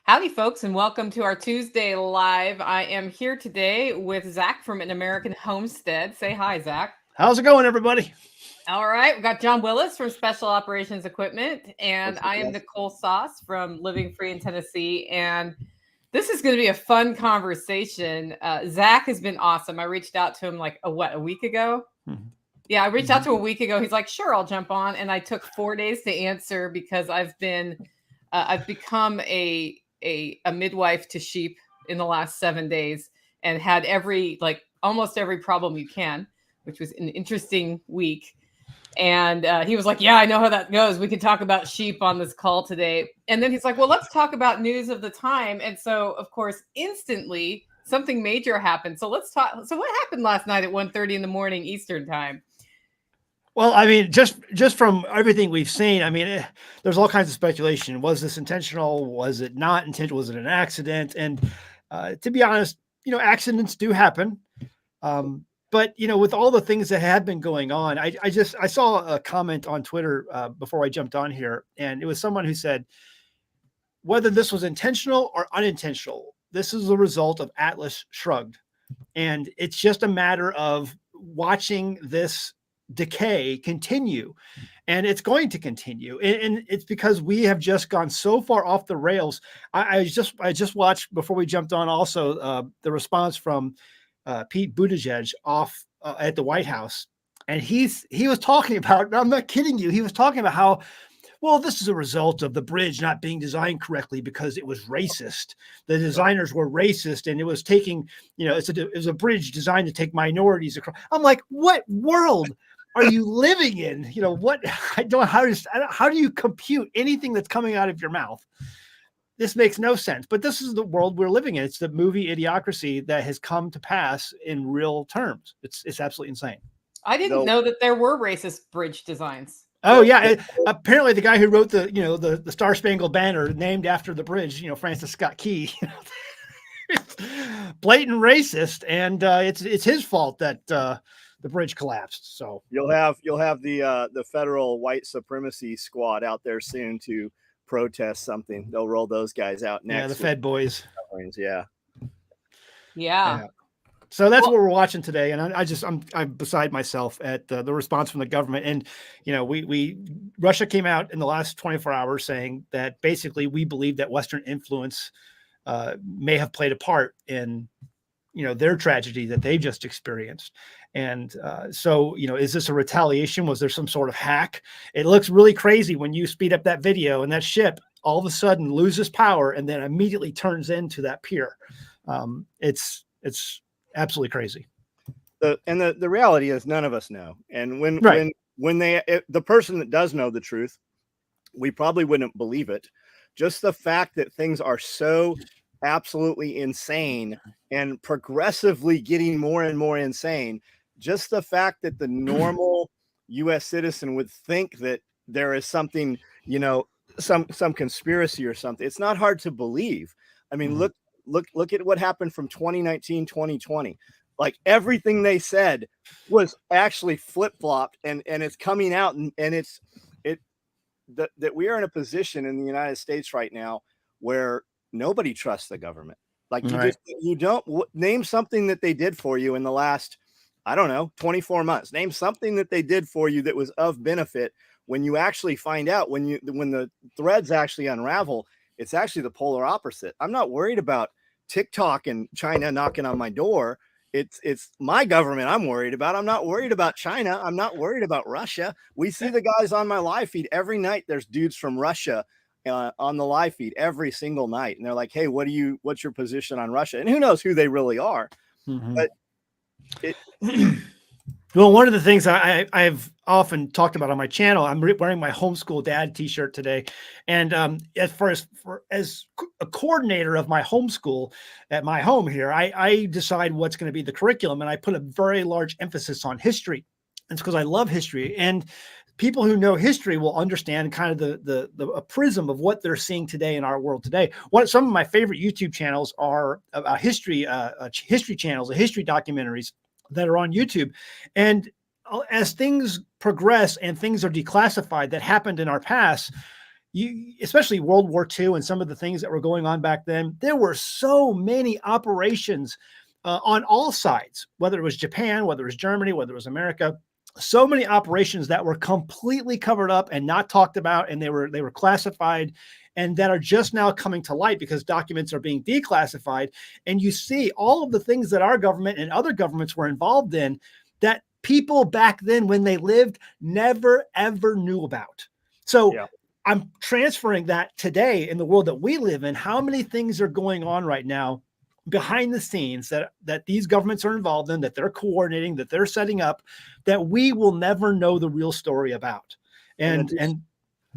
Howdy, folks, and welcome to our Tuesday Live. I am here today with Zach from An American Homestead. Say hi, Zach. How's it going, everybody? All right, we got John Willis from Special Operations Equipment, and What's up, I am guys? Nicole Sauce from Living Free in Tennessee. And this is going to be a fun conversation. Zach has been awesome. I reached out to him like a week ago. Yeah, I reached out to him a week ago. He's like, "Sure, I'll jump on," and I took 4 days to answer because I've become a midwife to sheep in the last 7 days and had almost every problem you can, which was an interesting week. And he was like, "Yeah, I know how that goes. We can talk about sheep on this call today." And then he's like, "Well, let's talk about news of the time." And so, of course, instantly something major happened. So let's talk. So what happened last night at 1:30 in the morning Eastern time? Well, I mean, just from everything we've seen, I mean, there's all kinds of speculation. Was this intentional? Was it not intentional? Was it an accident? And to be honest, accidents do happen. But with all the things that had been going on, I saw a comment on Twitter before I jumped on here, and it was someone who said, whether this was intentional or unintentional, this is the result of Atlas Shrugged, and it's just a matter of watching this decay continue, and it's going to continue, and it's because we have just gone so far off the rails. I just watched before we jumped on also the response from Pete Buttigieg off at the White House, and he was talking about, I'm not kidding you, he was talking about how, well, this is a result of the bridge not being designed correctly because it was racist. The designers were racist, and it was taking, it was a bridge designed to take minorities across. I'm like, what world are you living in? What, how do you compute anything that's coming out of your mouth? This makes no sense, but this is the world we're living in. It's the movie Idiocracy that has come to pass in real terms. It's absolutely insane. I didn't know that there were racist bridge designs. Oh yeah, apparently the guy who wrote the Star Spangled Banner named after the bridge, Francis Scott Key, blatant racist, and it's his fault that the bridge collapsed. So you'll have the federal white supremacy squad out there soon to protest something. They'll roll those guys out next. Yeah, the Fed boys. Yeah. So that's what we're watching today, and I'm beside myself at the response from the government. And Russia came out in the last 24 hours saying that basically we believe that Western influence may have played a part in their tragedy that they just experienced. And so is this a retaliation? Was there some sort of hack? It looks really crazy when you speed up that video and that ship all of a sudden loses power and then immediately turns into that pier. It's absolutely crazy. The reality is none of us know. And when the person that does know the truth, we probably wouldn't believe it. Just the fact that things are so absolutely insane and progressively getting more and more insane. Just the fact that the normal U.S. citizen would think that there is something, some conspiracy or something. It's not hard to believe. I mean, look at what happened from 2019, 2020. Like everything they said was actually flip-flopped, and it's coming out, and that we are in a position in the United States right now where nobody trusts the government. Like you don't name something that they did for you in the last, I don't know, 24 months. Name something that they did for you that was of benefit. When you actually find out, when the threads actually unravel, it's actually the polar opposite. I'm not worried about TikTok and China knocking on my door. It's my government I'm worried about. I'm not worried about China. I'm not worried about Russia. We see the guys on my live feed every night. There's dudes from Russia on the live feed every single night, and they're like, "Hey, what's your position on Russia?" And who knows who they really are? But well, one of the things I've often talked about on my channel, I'm wearing my homeschool dad T-shirt today, and as a coordinator of my homeschool at my home here, I decide what's going to be the curriculum, and I put a very large emphasis on history. It's because I love history, and people who know history will understand kind of the prism of what they're seeing today in our world today. Some of my favorite YouTube channels are history channels, history documentaries that are on YouTube. And as things progress and things are declassified that happened in our past, especially World War II and some of the things that were going on back then, there were so many operations on all sides, whether it was Japan, whether it was Germany, whether it was America, so many operations that were completely covered up and not talked about, and they were classified, and that are just now coming to light because documents are being declassified. And you see all of the things that our government and other governments were involved in that people back then, when they lived, never, ever knew about. So yeah. I'm transferring that today in the world that we live in. How many things are going on right now behind the scenes that these governments are involved in, that they're coordinating, that they're setting up, that we will never know the real story about. And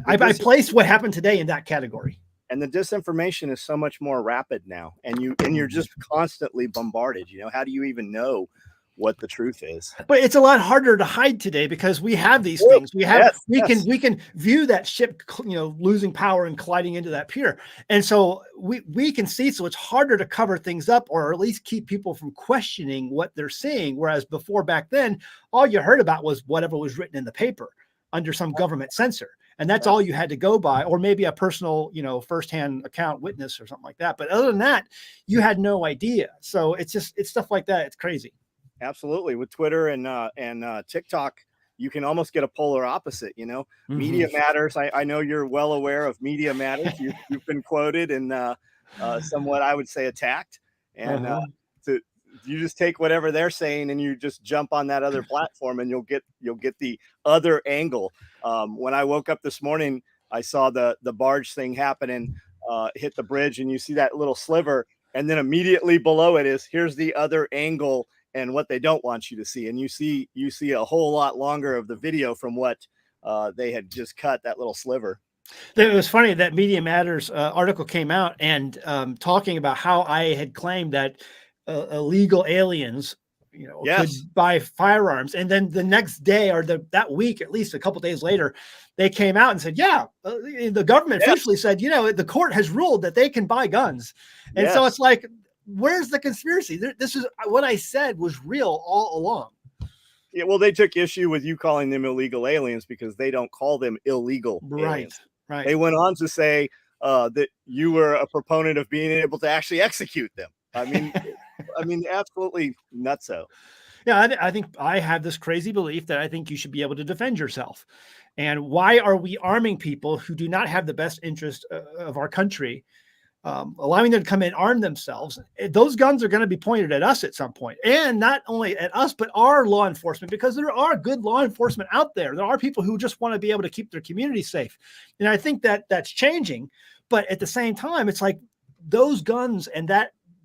I place what happened today in that category. And the disinformation is so much more rapid now, and you're just constantly bombarded. How do you even know what the truth is? But it's a lot harder to hide today because we have these things. We can view that ship, losing power and colliding into that pier. And so we can see, so it's harder to cover things up, or at least keep people from questioning what they're seeing. Whereas before, back then, all you heard about was whatever was written in the paper under some government censor. And that's all you had to go by, or maybe a personal, firsthand account witness or something like that. But other than that, you had no idea. So it's stuff like that. It's crazy. Absolutely. With Twitter and TikTok, you can almost get a polar opposite. Media matters. I know you're well aware of media matters. You've been quoted and somewhat, I would say, attacked. And you just take whatever they're saying and you just jump on that other platform, and you'll get the other angle. When I woke up this morning, I saw the barge thing happen and hit the bridge, and you see that little sliver, and then immediately below it is, here's the other angle and what they don't want you to see. And you see a whole lot longer of the video from what they had just cut, that little sliver. It was funny that Media Matters article came out and talking about how I had claimed that illegal aliens, could buy firearms. And then the next day, or that week, at least a couple of days later, they came out and said, the government officially said, the court has ruled that they can buy guns. And so it's like, where's the conspiracy? This is what I said was real all along. Yeah, well, they took issue with you calling them illegal aliens because they don't call them illegal aliens. Right. They went on to say that you were a proponent of being able to actually execute them. I mean, absolutely nutso. Yeah, I think I have this crazy belief that I think you should be able to defend yourself. And why are we arming people who do not have the best interest of our country, allowing them to come in, arm themselves? Those guns are going to be pointed at us at some point, and not only at us, but our law enforcement, because there are good law enforcement out there. There are people who just want to be able to keep their community safe. And I think that that's changing. But at the same time, it's like those guns and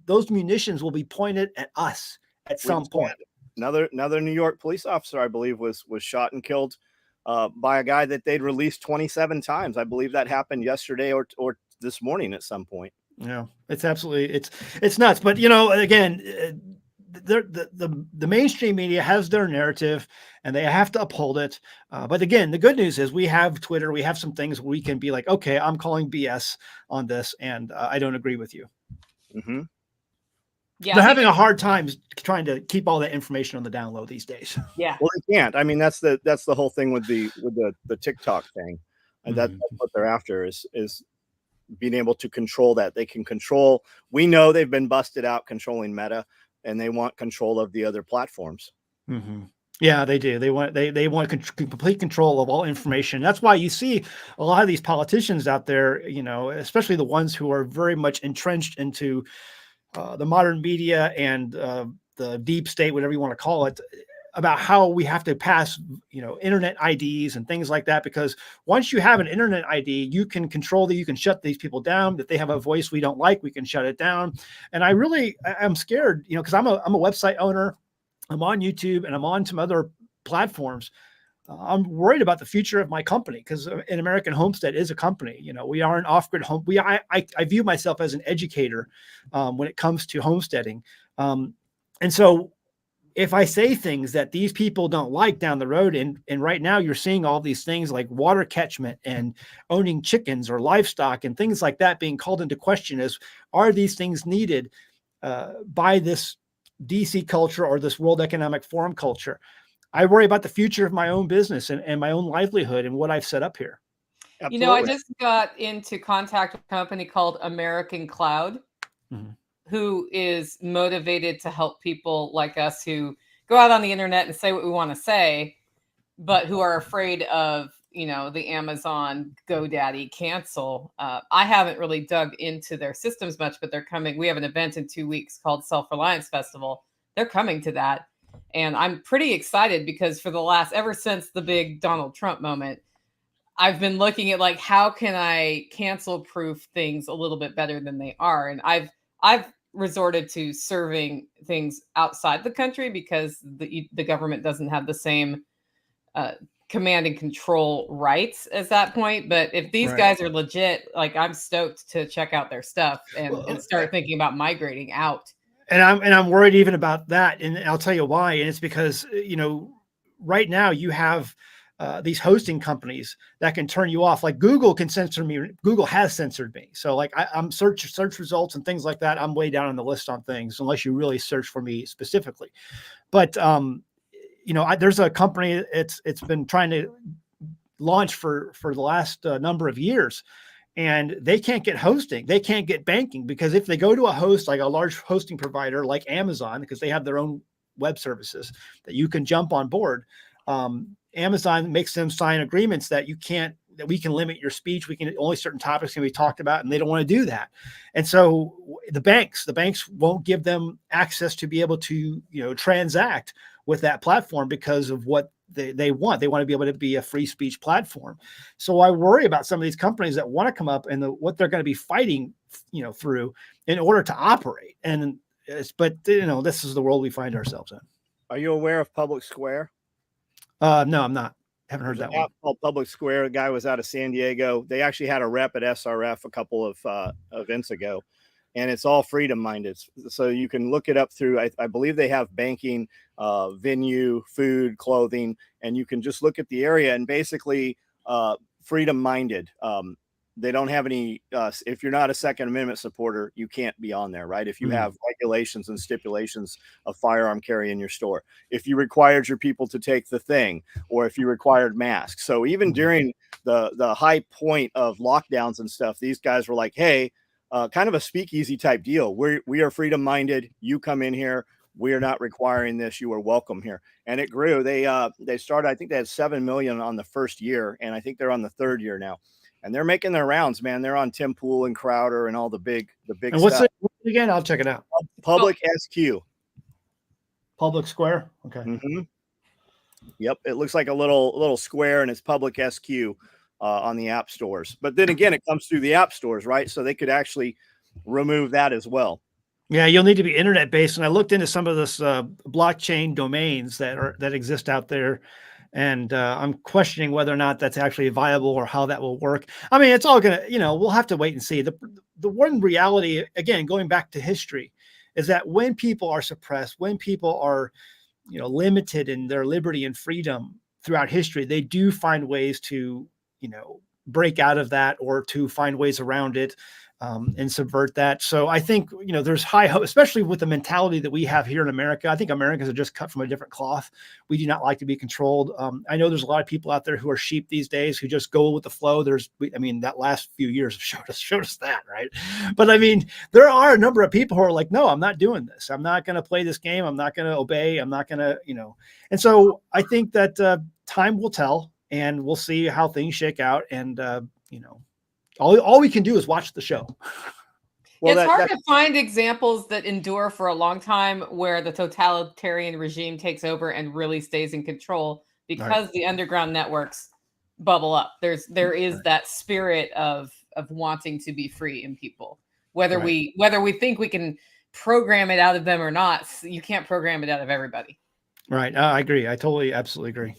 those munitions will be pointed at us at some point. Another New York police officer, I believe, was shot and killed by a guy that they'd released 27 times. I believe that happened yesterday or this morning at some point. Yeah, it's absolutely, it's nuts. But, again, the mainstream media has their narrative and they have to uphold it. But again, the good news is we have Twitter. We have some things where we can be like, okay, I'm calling BS on this, and I don't agree with you. Mm-hmm. Yeah, they're having a hard time trying to keep all that information on the down low these days. Yeah. Well, they can't. I mean, that's the whole thing with the TikTok thing. And that's what they're after is being able to control that. They can control. We know they've been busted out controlling Meta, and they want control of the other platforms. Mm-hmm. Yeah, they do. They want complete control of all information. That's why you see a lot of these politicians out there, especially the ones who are very much entrenched into the modern media and the deep state, whatever you want to call it, about how we have to pass, internet IDs and things like that. Because once you have an internet ID, you can control you can shut these people down. If they have a voice we don't like, we can shut it down. And I'm scared, because I'm a website owner. I'm on YouTube and I'm on some other platforms. I'm worried about the future of my company because An American Homestead is a company. We are an off-grid home. I view myself as an educator when it comes to homesteading. And so if I say things that these people don't like down the road, and right now you're seeing all these things like water catchment and owning chickens or livestock and things like that being called into question as, are these things needed by this DC culture or this World Economic Forum culture? I worry about the future of my own business and my own livelihood and what I've set up here. You know, I Absolutely. just got into contact with a company called American Cloud, Mhm. who is motivated to help people like us who go out on the internet and say what we want to say, but who are afraid of, you know, the Amazon GoDaddy cancel. I haven't really dug into their systems much, but they're coming. We have an event in 2 weeks called Self-Reliance Festival. They're coming to that. And I'm pretty excited because for the last, ever since the big Donald Trump moment, I've been looking at like, how can I cancel proof things a little bit better than they are? And I've resorted to serving things outside the country because the government doesn't have the same uh, command and control rights as that point. But if these Right. guys are legit, like I'm stoked to check out their stuff and Well, start thinking about migrating out. and I'm worried even about that, and I'll tell you why. And it's because right now you have these hosting companies that can turn you off. Like Google can censor me. Google has censored me. So like I'm search results and things like that. I'm way down on the list on things unless you really search for me specifically. But there's a company. It's been trying to launch for the last number of years, and they can't get hosting, they can't get banking, because if they go to a host like a large hosting provider like Amazon, because they have their own web services that you can jump on board, Amazon makes them sign agreements that we can limit your speech, we can only certain topics can be talked about, and they don't want to do that. And so the banks won't give them access to be able to transact with that platform because of what they want. They want to be able to be a free speech platform. So I worry about some of these companies that want to come up and what they're going to be fighting, through in order to operate. And this is the world we find ourselves in. Are you aware of Public Square? No, I'm not. Haven't heard that one. App called Public Square. A guy was out of San Diego. They actually had a rep at SRF a couple of events ago, and it's all freedom minded. So you can look it up through, I believe they have banking, venue, food, clothing, and you can just look at the area and basically freedom minded. They don't have any, if you're not a Second Amendment supporter, you can't be on there, right? If you have regulations and stipulations of firearm carry in your store, if you required your people to take the thing, or if you required masks. So even during the high point of lockdowns and stuff, these guys were like, hey, kind of a speakeasy type deal. We are freedom minded. You come in here. We are not requiring this. You are welcome here. And it grew. They started, I think they had 7 million on the first year, and I think they're on the third year now. And they're making their rounds, man. They're on Tim Pool and Crowder and all the big and what's stuff. it again? I'll check it out. Public SQ. Public Square. Okay. Mm-hmm. Yep. It looks like a little square, and it's Public SQ on the app stores. But then again, it comes through the app stores, right? So they could actually remove that as well. Yeah, you'll need to be internet based. And I looked into some of this blockchain domains that exist out there. And I'm questioning whether or not that's actually viable or how that will work. I mean, it's all going to, we'll have to wait and see. The one reality, again, going back to history, is that when people are suppressed, when people are, limited in their liberty and freedom throughout history, they do find ways to, break out of that or to find ways around it. And subvert that. So I think, there's high hope, especially with the mentality that we have here in America. I think Americans are just cut from a different cloth. We do not like to be controlled. I know there's a lot of people out there who are sheep these days who just go with the flow. That last few years have showed us that, right? But I mean, there are a number of people who are like, no, I'm not doing this. I'm not going to play this game. I'm not going to obey. I'm not going to, And so I think that time will tell, and we'll see how things shake out. And, all we can do is watch the show. Well, it's hard to find examples that endure for a long time where the totalitarian regime takes over and really stays in control, because the underground networks bubble up. There is that spirit of wanting to be free in people, whether we think we can program it out of them or not. You can't program it out of everybody. Right. I agree. I absolutely agree.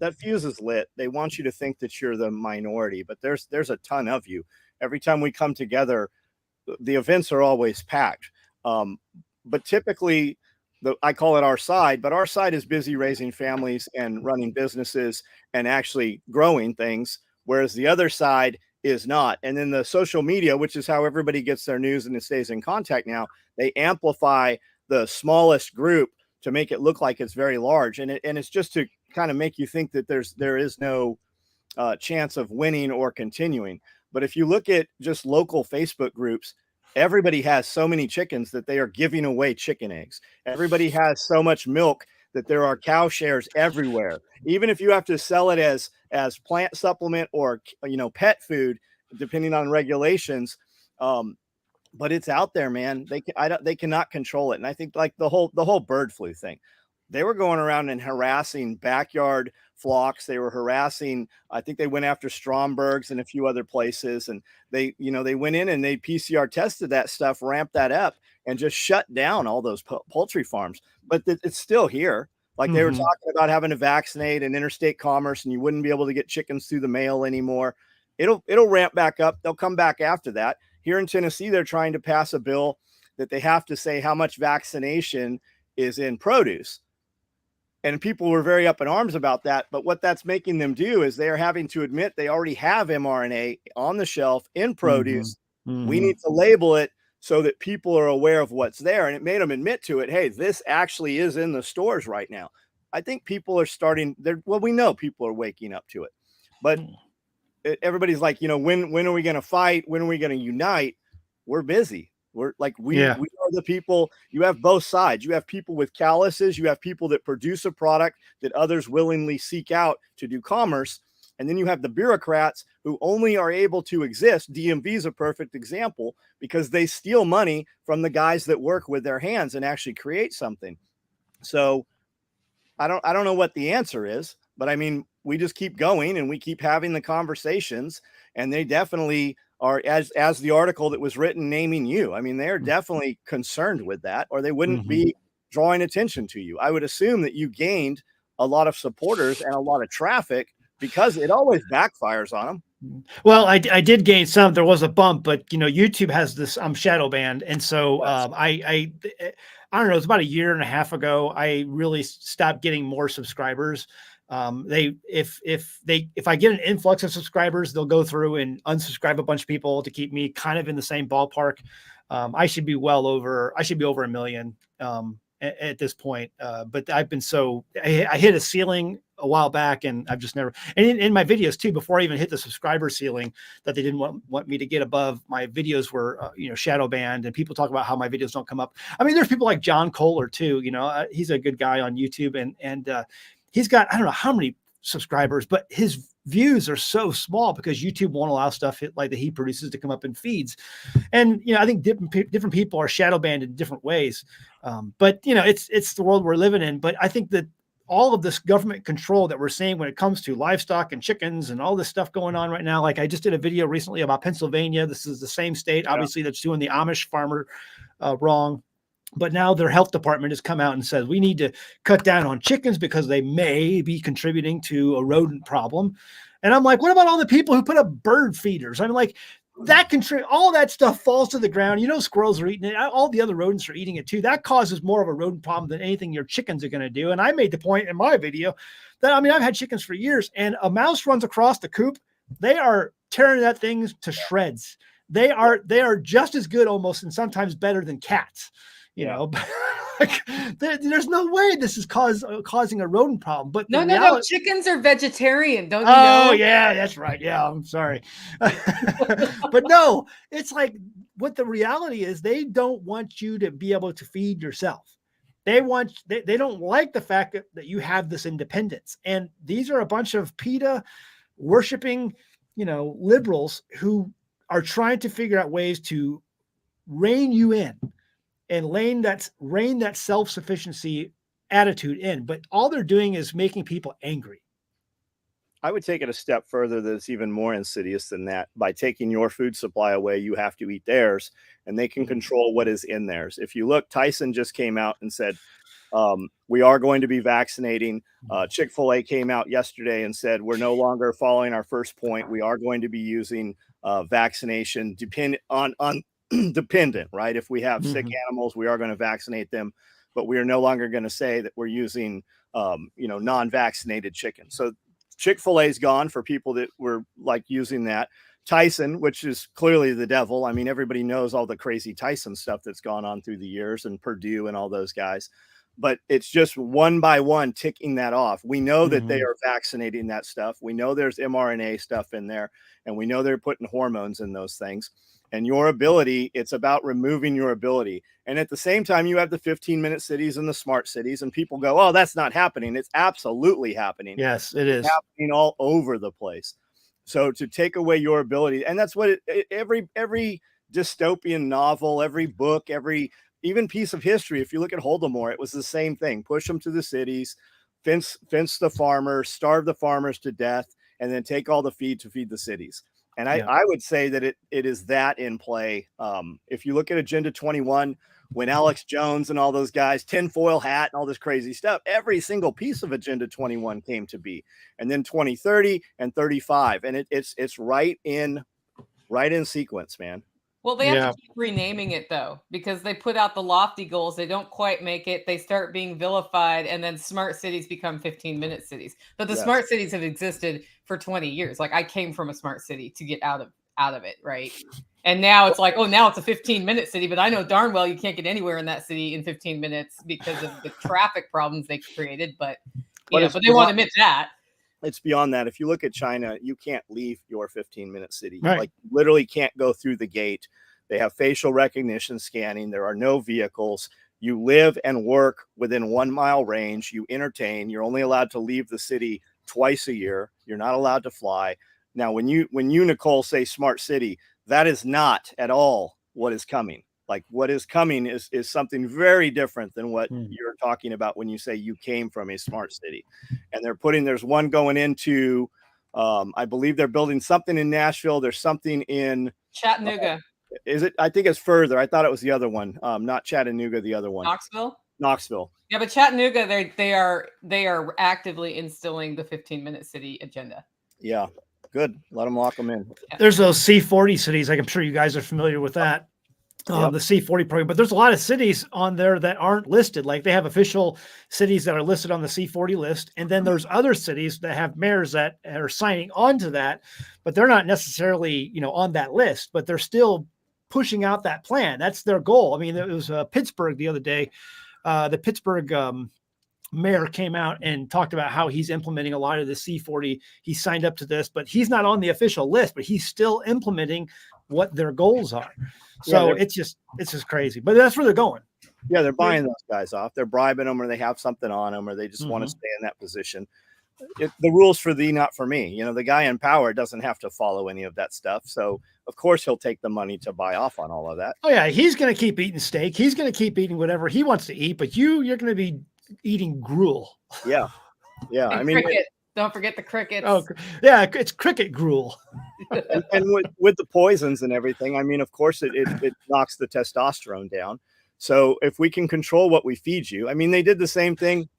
That fuse is lit. They want you to think that you're the minority, but there's a ton of you. Every time we come together, the events are always packed. But typically, I call it our side, but our side is busy raising families and running businesses and actually growing things, whereas the other side is not. And then the social media, which is how everybody gets their news and it stays in contact now, they amplify the smallest group to make it look like it's very large. And it's just to kind of make you think that there is no chance of winning or continuing. But if you look at just local Facebook groups, everybody has so many chickens that they are giving away chicken eggs. Everybody has so much milk that there are cow shares everywhere. Even if you have to sell it as plant supplement or pet food, depending on regulations, but it's out there, man. They cannot control it. And I think like the whole bird flu thing, they were going around and harassing backyard flocks. They were harassing, I think they went after Strombergs and a few other places. And they went in and they PCR tested that stuff, ramped that up, and just shut down all those poultry farms. But it's still here. Like they were talking about having to vaccinate and interstate commerce, and you wouldn't be able to get chickens through the mail anymore. It'll ramp back up. They'll come back after that. Here in Tennessee, they're trying to pass a bill that they have to say how much vaccination is in produce. And people were very up in arms about that. But what that's making them do is they are having to admit they already have mRNA on the shelf in produce. We need to label it so that people are aware of what's there. And it made them admit to it. Hey, this actually is in the stores right now. I think people are we know people are waking up to it. But everybody's like, when are we going to fight? When are we going to unite? We're busy. We're like, we are the people. You have both sides. You have people with calluses. You have people that produce a product that others willingly seek out to do commerce. And then you have the bureaucrats who only are able to exist. DMV is a perfect example because they steal money from the guys that work with their hands and actually create something. So I don't know what the answer is, but I mean, we just keep going and we keep having the conversations, and they definitely are, as the article that was written naming you. I mean, they're definitely concerned with that, or they wouldn't be drawing attention to you. I would assume that you gained a lot of supporters and a lot of traffic because it always backfires on them. Well, I did gain some. There was a bump, but YouTube has this. I'm shadow banned, and so I don't know. It's about a year and a half ago. I really stopped getting more subscribers. If I get an influx of subscribers, they'll go through and unsubscribe a bunch of people to keep me kind of in the same ballpark. I should be over 1 million at this point. But I've been I hit a ceiling a while back, and I've just never, and in my videos too, before I even hit the subscriber ceiling that they didn't want me to get above, my videos were, shadow banned, and people talk about how my videos don't come up. I mean, there's people like John Kohler too, he's a good guy on YouTube, and he's got, I don't know how many subscribers, but his views are so small because YouTube won't allow stuff like that he produces to come up in feeds. And, I think different people are shadow banned in different ways. But it's the world we're living in. But I think that all of this government control that we're seeing when it comes to livestock and chickens and all this stuff going on right now, like I just did a video recently about Pennsylvania. This is the same state, obviously, that's doing the Amish farmer wrong. But now their health department has come out and said, we need to cut down on chickens because they may be contributing to a rodent problem. And I'm like, what about all the people who put up bird feeders? I'm like, all that stuff falls to the ground. Squirrels are eating it. All the other rodents are eating it too. That causes more of a rodent problem than anything your chickens are going to do. And I made the point in my video that, I've had chickens for years, and a mouse runs across the coop. They are tearing that thing to shreds. They are just as good almost, and sometimes better than cats. There's no way this is causing a rodent problem. But no, chickens are vegetarian, don't you know? Oh yeah, that's right. Yeah, I'm sorry. But no, it's like what the reality is, they don't want you to be able to feed yourself. They don't like the fact that you have this independence. And these are a bunch of PETA worshiping, liberals who are trying to figure out ways to rein you in and rein that self-sufficiency attitude in. But all they're doing is making people angry. I would take it a step further that's even more insidious than that. By taking your food supply away, you have to eat theirs, and they can control what is in theirs. If you look, Tyson just came out and said, we are going to be vaccinating. Chick-fil-A came out yesterday and said, we're no longer following our first point. We are going to be using vaccination dependent, right? If we have sick animals, we are going to vaccinate them, but we are no longer going to say that we're using, non-vaccinated chicken. So Chick-fil-A is gone for people that were like using that. Tyson, which is clearly the devil. I mean, everybody knows all the crazy Tyson stuff that's gone on through the years, and Purdue and all those guys. but it's just one by one ticking that off. We know that they are vaccinating that stuff. We know there's mRNA stuff in there, and we know they're putting hormones in those things. And your ability, it's about removing your ability. And at the same time, you have the 15-minute cities and the smart cities, and people go, oh, that's not happening. It's absolutely happening. Yes, it is happening all over the place. So to take away your ability, and that's what every dystopian novel, every book, every even piece of history, if you look at Holodomor, it was the same thing. Push them to the cities, fence the farmers, starve the farmers to death, and then take all the feed to feed the cities. And I would say that it is that in play. If you look at Agenda 21, when Alex Jones and all those guys, tinfoil hat and all this crazy stuff, every single piece of Agenda 21 came to be. And then 2030 and 35. And it's right in sequence, man. Well, they have to keep renaming it, though, because they put out the lofty goals. They don't quite make it. They start being vilified, and then smart cities become 15-minute cities. But the smart cities have existed for 20 years. Like, I came from a smart city to get out of it, right? And now it's like, oh, now it's a 15-minute city, but I know darn well you can't get anywhere in that city in 15 minutes because of the traffic problems they created. But they won't admit that. It's beyond that. If you look at China, you can't leave your 15-minute city. Right. Like, literally can't go through the gate. They have facial recognition scanning. There are no vehicles. You live and work within 1 mile range. You entertain. You're only allowed to leave the city twice a year. You're not allowed to fly. Now, when you, Nicole, say smart city, that is not at all what is coming. Like, what is coming is something very different than what you're talking about when you say you came from a smart city. And there's one going into, I believe they're building something in Nashville. There's something in Chattanooga. Is it? I think it's further. I thought it was the other one. Not Chattanooga, the other one. Knoxville. Yeah, but Chattanooga, they are actively instilling the 15-minute city agenda. Yeah, good. Let them lock them in. There's those C40 cities. Like, I'm sure you guys are familiar with that. The C40 program, but there's a lot of cities on there that aren't listed. Like, they have official cities that are listed on the C40 list. And then there's other cities that have mayors that are signing on to that, but they're not necessarily, on that list, but they're still pushing out that plan. That's their goal. I mean, it was Pittsburgh the other day. The Pittsburgh mayor came out and talked about how he's implementing a lot of the C40. He signed up to this, but he's not on the official list, but he's still implementing what their goals are. So it's just crazy, but that's where they're going. Yeah, they're buying those guys off. They're bribing them, or they have something on them, or they just want to stay in that position. The rules for thee, not for me. The guy in power doesn't have to follow any of that stuff. So of course he'll take the money to buy off on all of that. Oh yeah, he's going to keep eating steak. He's going to keep eating whatever he wants to eat, but you're going to be eating gruel. Yeah. I mean, cricket. Don't forget the crickets. Oh yeah, it's cricket gruel. and with the poisons and everything, I mean, of course it knocks the testosterone down. So if we can control what we feed you, I mean, they did the same thing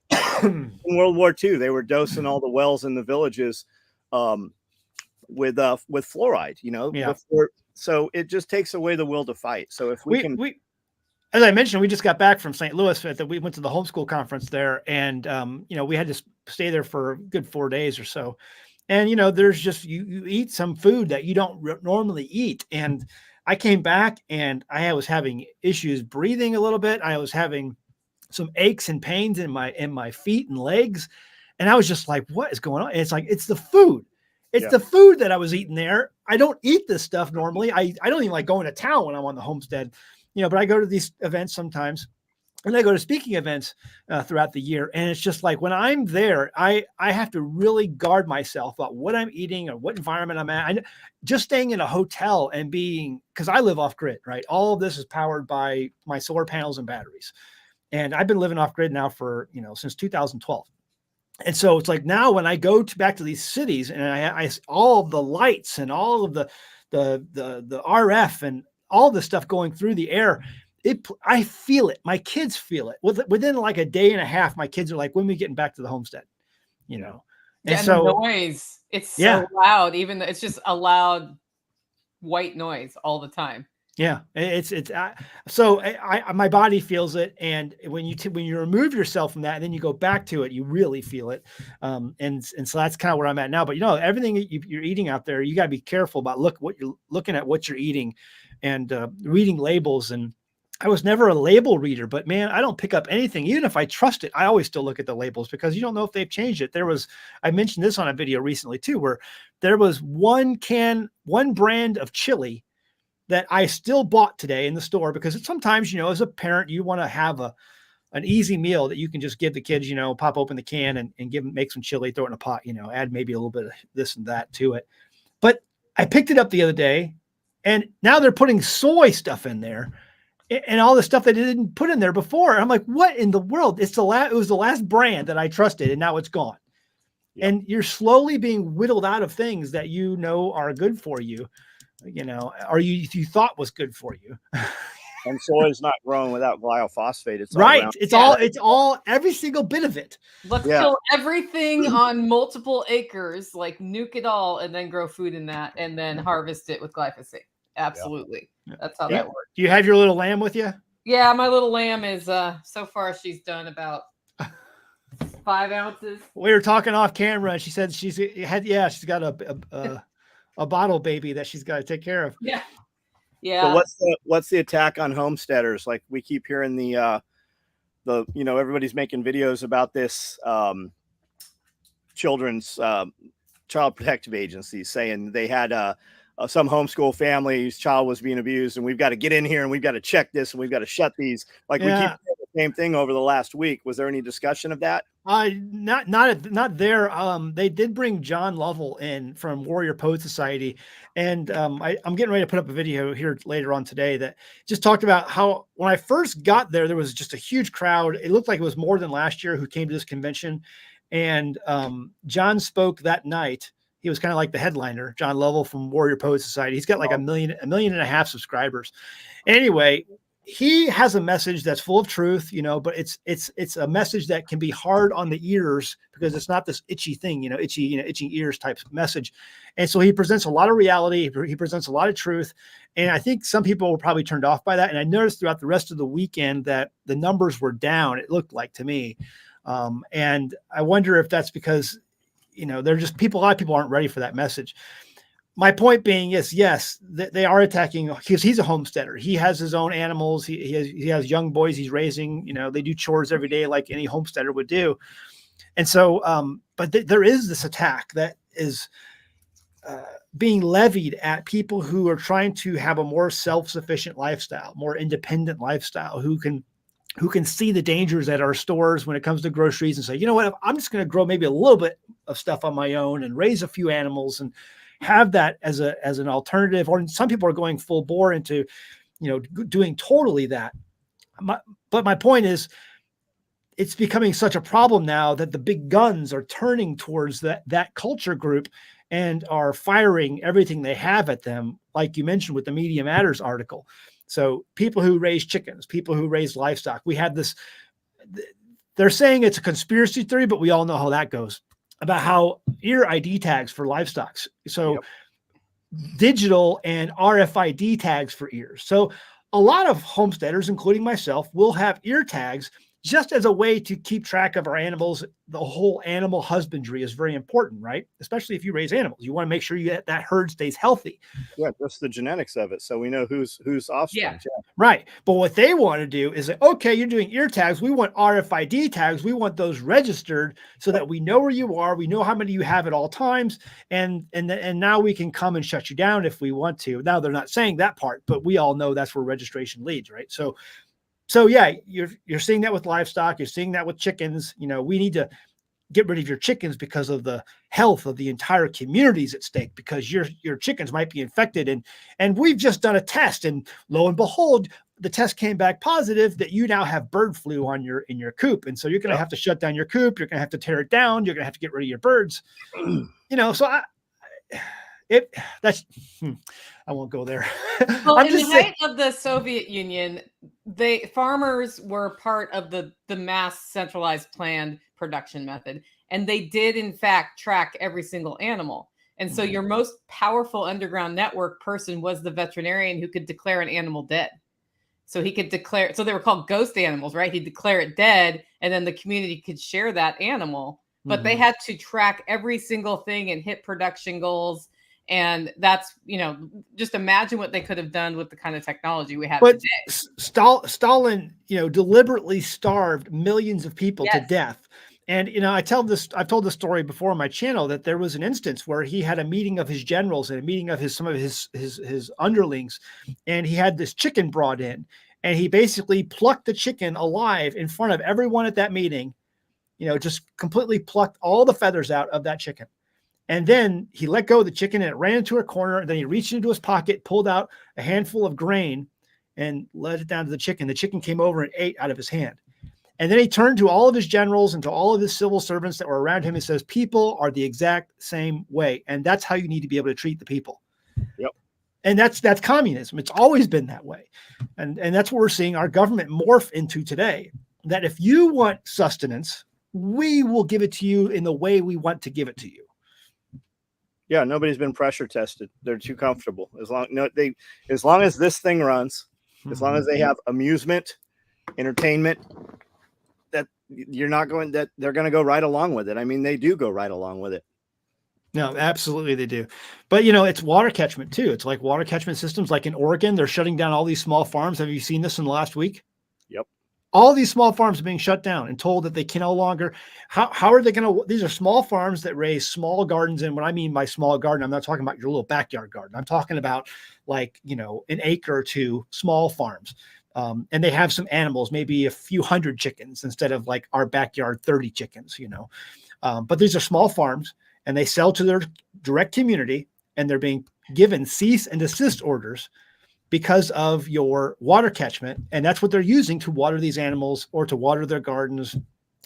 in World War II. They were dosing all the wells in the villages with fluoride, before, so it just takes away the will to fight. So if we can, as I mentioned, we just got back from St. Louis. We went to the homeschool conference there, and we had to stay there for a good 4 days or so. And there's just you eat some food that you don't normally eat. And I came back and I was having issues breathing a little bit. I was having some aches and pains in my feet and legs, and I was just like, "What is going on?" And it's like, it's the food. It's the food that I was eating there. I don't eat this stuff normally. I don't even like going to town when I'm on the homestead. But I go to these events sometimes, and I go to speaking events throughout the year. And it's just like, when I'm there, I have to really guard myself about what I'm eating or what environment I'm at. Just staying in a hotel and because I live off grid, right? All of this is powered by my solar panels and batteries. And I've been living off grid now for, since 2012. And so it's like, now when I go back to these cities and I all of the lights and all of the RF and all this stuff going through the air, I feel it. My kids feel it. Within like a day and a half, my kids are like, "When are we getting back to the homestead?" And so the noise, it's so loud. Even though it's just a loud white noise all the time. Yeah, so my body feels it, and when you remove yourself from that, and then you go back to it, you really feel it. And so that's kind of where I'm at now. But everything you're eating out there, you got to be careful about what you're looking at, what you're eating, and reading labels. And I was never a label reader, but man, I don't pick up anything. Even if I trust it, I always still look at the labels because you don't know if they've changed it. I mentioned this on a video recently too, where there was one brand of chili that I still bought today in the store because sometimes, as a parent, you want to have an easy meal that you can just give the kids, pop open the can and make some chili, throw it in a pot, add maybe a little bit of this and that to it. But I picked it up the other day and now they're putting soy stuff in there and all the stuff that they didn't put in there before. And I'm like, what in the world? It was the last brand that I trusted and now it's gone. Yep. And you're slowly being whittled out of things that are good for you, or you thought was good for you. And soy is not grown without glyphosate. It's right. It's all every single bit of it. Let's kill everything on multiple acres, like nuke it all and then grow food in that and then harvest it with glyphosate. Absolutely. Yeah. That's how that works. Do you have your little lamb with you? Yeah, my little lamb is so far she's done about 5 ounces. We were talking off camera and she said she's got a bottle baby that she's got to take care of. Yeah. Yeah. So what's the attack on homesteaders? Like we keep hearing the everybody's making videos about this children's child protective agencies saying they had some homeschool family's child was being abused and we've got to get in here and we've got to check this and we've got to shut these. Like we keep doing the same thing over the last week. Was there any discussion of that? Not there. They did bring John Lovell in from Warrior Poet Society. And I'm getting ready to put up a video here later on today that just talked about how when I first got there was just a huge crowd. It looked like it was more than last year who came to this convention. And John spoke that night. He was kind of like the headliner, John Lovell from Warrior Poet Society. He's got like 1.5 million subscribers. Anyway, he has a message that's full of truth, but it's a message that can be hard on the ears because it's not this itchy thing, itching ears type message. And so he presents a lot of reality. He presents a lot of truth. And I think some people were probably turned off by that. And I noticed throughout the rest of the weekend that the numbers were down. It looked like to me. And I wonder if that's because, they're just a lot of people aren't ready for that message. My point being is, yes, they are attacking because he's a homesteader. He has his own animals. He has young boys he's raising. They do chores every day like any homesteader would do. And so, but there is this attack that is being levied at people who are trying to have a more self-sufficient lifestyle, more independent lifestyle, who can see the dangers at our stores when it comes to groceries and say, you know what, I'm just going to grow maybe a little bit of stuff on my own and raise a few animals and have that as an alternative. Or some people are going full bore into, doing totally that. But my point is, it's becoming such a problem now that the big guns are turning towards that culture group and are firing everything they have at them. Like you mentioned with the Media Matters article. So people who raise chickens, people who raise livestock, we had this, they're saying it's a conspiracy theory, but we all know how that goes about how ear ID tags for livestock. So digital and RFID tags for ears. So a lot of homesteaders, including myself, will have ear tags just as a way to keep track of our animals. The whole animal husbandry is very important, right? Especially if you raise animals. You want to make sure that herd stays healthy. Yeah, just the genetics of it. So we know who's offspring. Yeah. Right. But what they want to do is say, okay, you're doing ear tags. We want RFID tags. We want those registered so that we know where you are. We know how many you have at all times. And now we can come and shut you down if we want to. Now they're not saying that part, but we all know that's where registration leads, right? So yeah, you're seeing that with livestock. You're seeing that with chickens. We need to get rid of your chickens because of the health of the entire communities at stake, because your chickens might be infected. And we've just done a test, and lo and behold, the test came back positive that you now have bird flu in your coop. And so you're going to have to shut down your coop. You're going to have to tear it down. You're going to have to get rid of your birds. So I won't go there. Well, in the height of the Soviet Union, farmers were part of the mass centralized planned production method. And they did, in fact, track every single animal. And so your most powerful underground network person was the veterinarian who could declare an animal dead. So he could declare, so they were called ghost animals, right? He'd declare it dead, and then the community could share that animal. But they had to track every single thing and hit production goals. And that's, just imagine what they could have done with the kind of technology we have But today. Stalin, deliberately starved millions of people to Yes. death. And, I've told this story before on my channel, that there was an instance where he had a meeting of his generals and a meeting of some of his underlings, and he had this chicken brought in, and he basically plucked the chicken alive in front of everyone at that meeting, just completely plucked all the feathers out of that chicken. And then he let go of the chicken and it ran into a corner. And then he reached into his pocket, pulled out a handful of grain and let it down to the chicken. The chicken came over and ate out of his hand. And then he turned to all of his generals and to all of his civil servants that were around him and says, people are the exact same way. And that's how you need to be able to treat the people. Yep. And that's communism. It's always been that way. And that's what we're seeing our government morph into today, that if you want sustenance, we will give it to you in the way we want to give it to you. Yeah, nobody's been pressure tested. They're too comfortable. As long as this thing runs, as long as they have amusement, entertainment, that they're going to go right along with it. I mean, they do go right along with it. No, absolutely they do. But it's water catchment too. It's like water catchment systems, like in Oregon, they're shutting down all these small farms. Have you seen this in the last week? Yep. All these small farms are being shut down and told that they can no longer. How are they going to? These are small farms that raise small gardens. And what I mean by small garden, I'm not talking about your little backyard garden. I'm talking about like, an acre or two small farms. And they have some animals, maybe a few hundred chickens instead of like our backyard 30 chickens, But these are small farms and they sell to their direct community, and they're being given cease and desist orders because of your water catchment. And that's what they're using to water these animals or to water their gardens.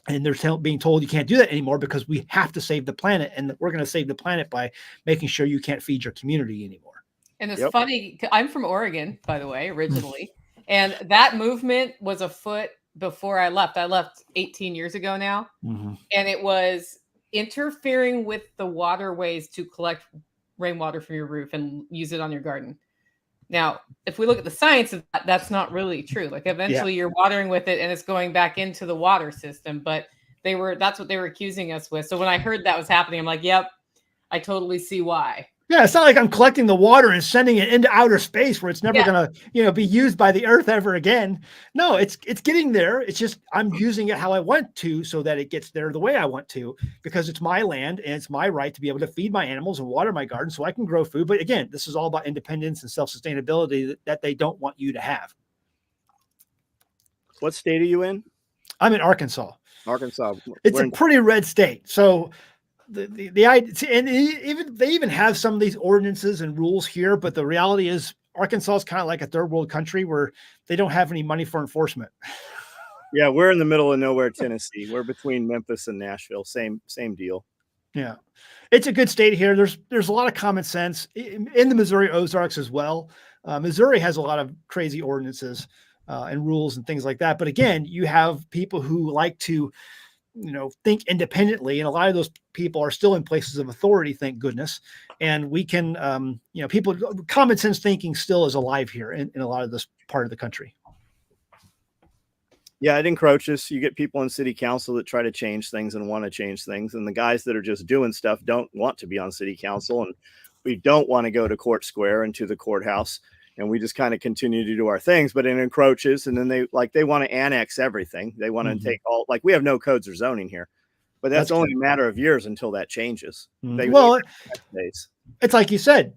And they're being told you can't do that anymore because we have to save the planet. And we're going to save the planet by making sure you can't feed your community anymore. And it's funny. I'm from Oregon, by the way, originally. And that movement was afoot before I left. I left 18 years ago now. Mm-hmm. And it was interfering with the waterways to collect rainwater from your roof and use it on your garden. Now, if we look at the science of that, that's not really true. Like eventually you're watering with it and it's going back into the water system, but that's what they were accusing us with. So when I heard that was happening, I'm like, yep, I totally see why. Yeah, it's not like I'm collecting the water and sending it into outer space where it's never going to, be used by the earth ever again. No, it's getting there. It's just I'm using it how I want to so that it gets there the way I want to, because it's my land and it's my right to be able to feed my animals and water my garden so I can grow food. But again, this is all about independence and self-sustainability that they don't want you to have. What state are you in? I'm in Arkansas. Arkansas. It's a pretty red state. So the idea, and they even have some of these ordinances and rules here, but the reality is Arkansas is kind of like a third world country where they don't have any money for enforcement. Yeah, we're in the middle of nowhere, Tennessee. We're between Memphis and Nashville. Same deal. Yeah, it's a good state here. There's a lot of common sense in the Missouri Ozarks as well. Missouri has a lot of crazy ordinances and rules and things like that. But again, you have people who like to think independently. And a lot of those people are still in places of authority, thank goodness. And we can, people, common sense thinking still is alive here in a lot of this part of the country. Yeah, it encroaches. You get people in city council that try to change things and want to change things. And the guys that are just doing stuff don't want to be on city council. And we don't want to go to Court Square and to the courthouse. And we just kind of continue to do our things, but it encroaches. And then they want to annex everything. They want to take all, like we have no codes or zoning here, but that's only a matter of years until that changes. It's like you said,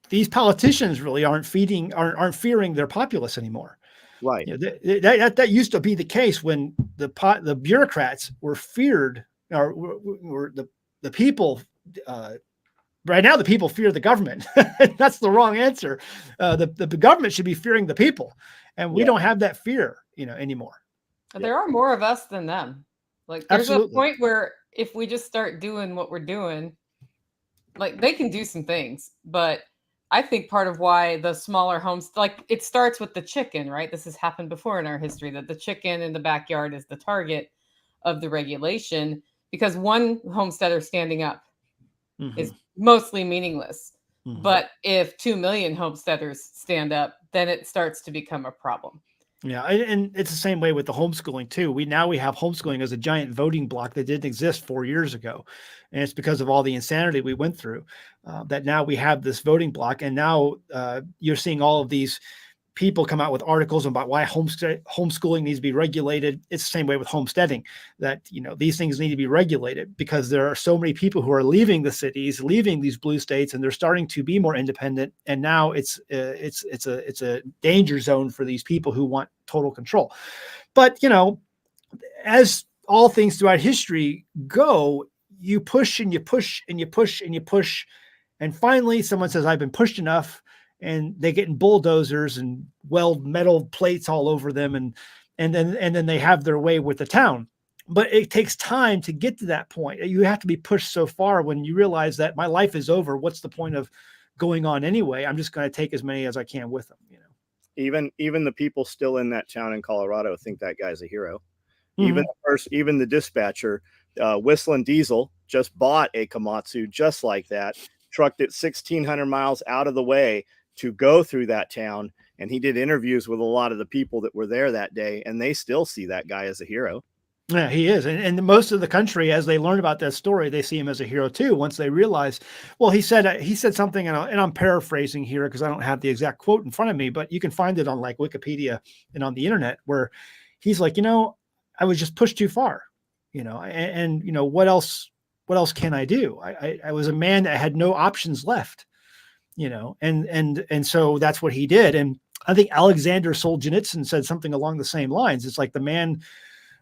these politicians really aren't fearing their populace anymore. Right. That used to be the case when the bureaucrats were feared, or were the people. Right now, the people fear the government. That's the wrong answer. The government should be fearing the people, and we don't have that fear, anymore. There are more of us than them. Like there's a point where if we just start doing what we're doing, like they can do some things, but I think part of why the smaller homes, like it starts with the chicken, right? This has happened before in our history, that the chicken in the backyard is the target of the regulation because one homesteader standing up is mostly meaningless. But if 2 million homesteaders stand up, then it starts to become a problem. Yeah, and it's the same way with the homeschooling too. We have homeschooling as a giant voting block that didn't exist 4 years ago, and it's because of all the insanity we went through that now we have this voting block, and now you're seeing all of these people come out with articles about why homeschooling needs to be regulated. It's the same way with homesteading, that these things need to be regulated because there are so many people who are leaving the cities, leaving these blue states, and they're starting to be more independent. And now it's a danger zone for these people who want total control. But as all things throughout history go, you push and you push and you push and you push, and finally someone says, "I've been pushed enough." And they get in bulldozers and weld metal plates all over them, and then they have their way with the town. But it takes time to get to that point. You have to be pushed so far when you realize that my life is over. What's the point of going on anyway? I'm just going to take as many as I can with them. Even the people still in that town in Colorado think that guy's a hero. Mm-hmm. Even the dispatcher, Whistling Diesel, just bought a Komatsu just like that, trucked it 1,600 miles out of the way to go through that town. And he did interviews with a lot of the people that were there that day, and they still see that guy as a hero. Yeah, he is. And most of the country, as they learn about that story, they see him as a hero too. Once they realize, well, he said something, and I'm paraphrasing here because I don't have the exact quote in front of me, but you can find it on like Wikipedia and on the internet, where he's like, I was just pushed too far, and what else can I do? I was a man that had no options left, and so that's what he did. And I think Alexander Solzhenitsyn said something along the same lines. It's like the man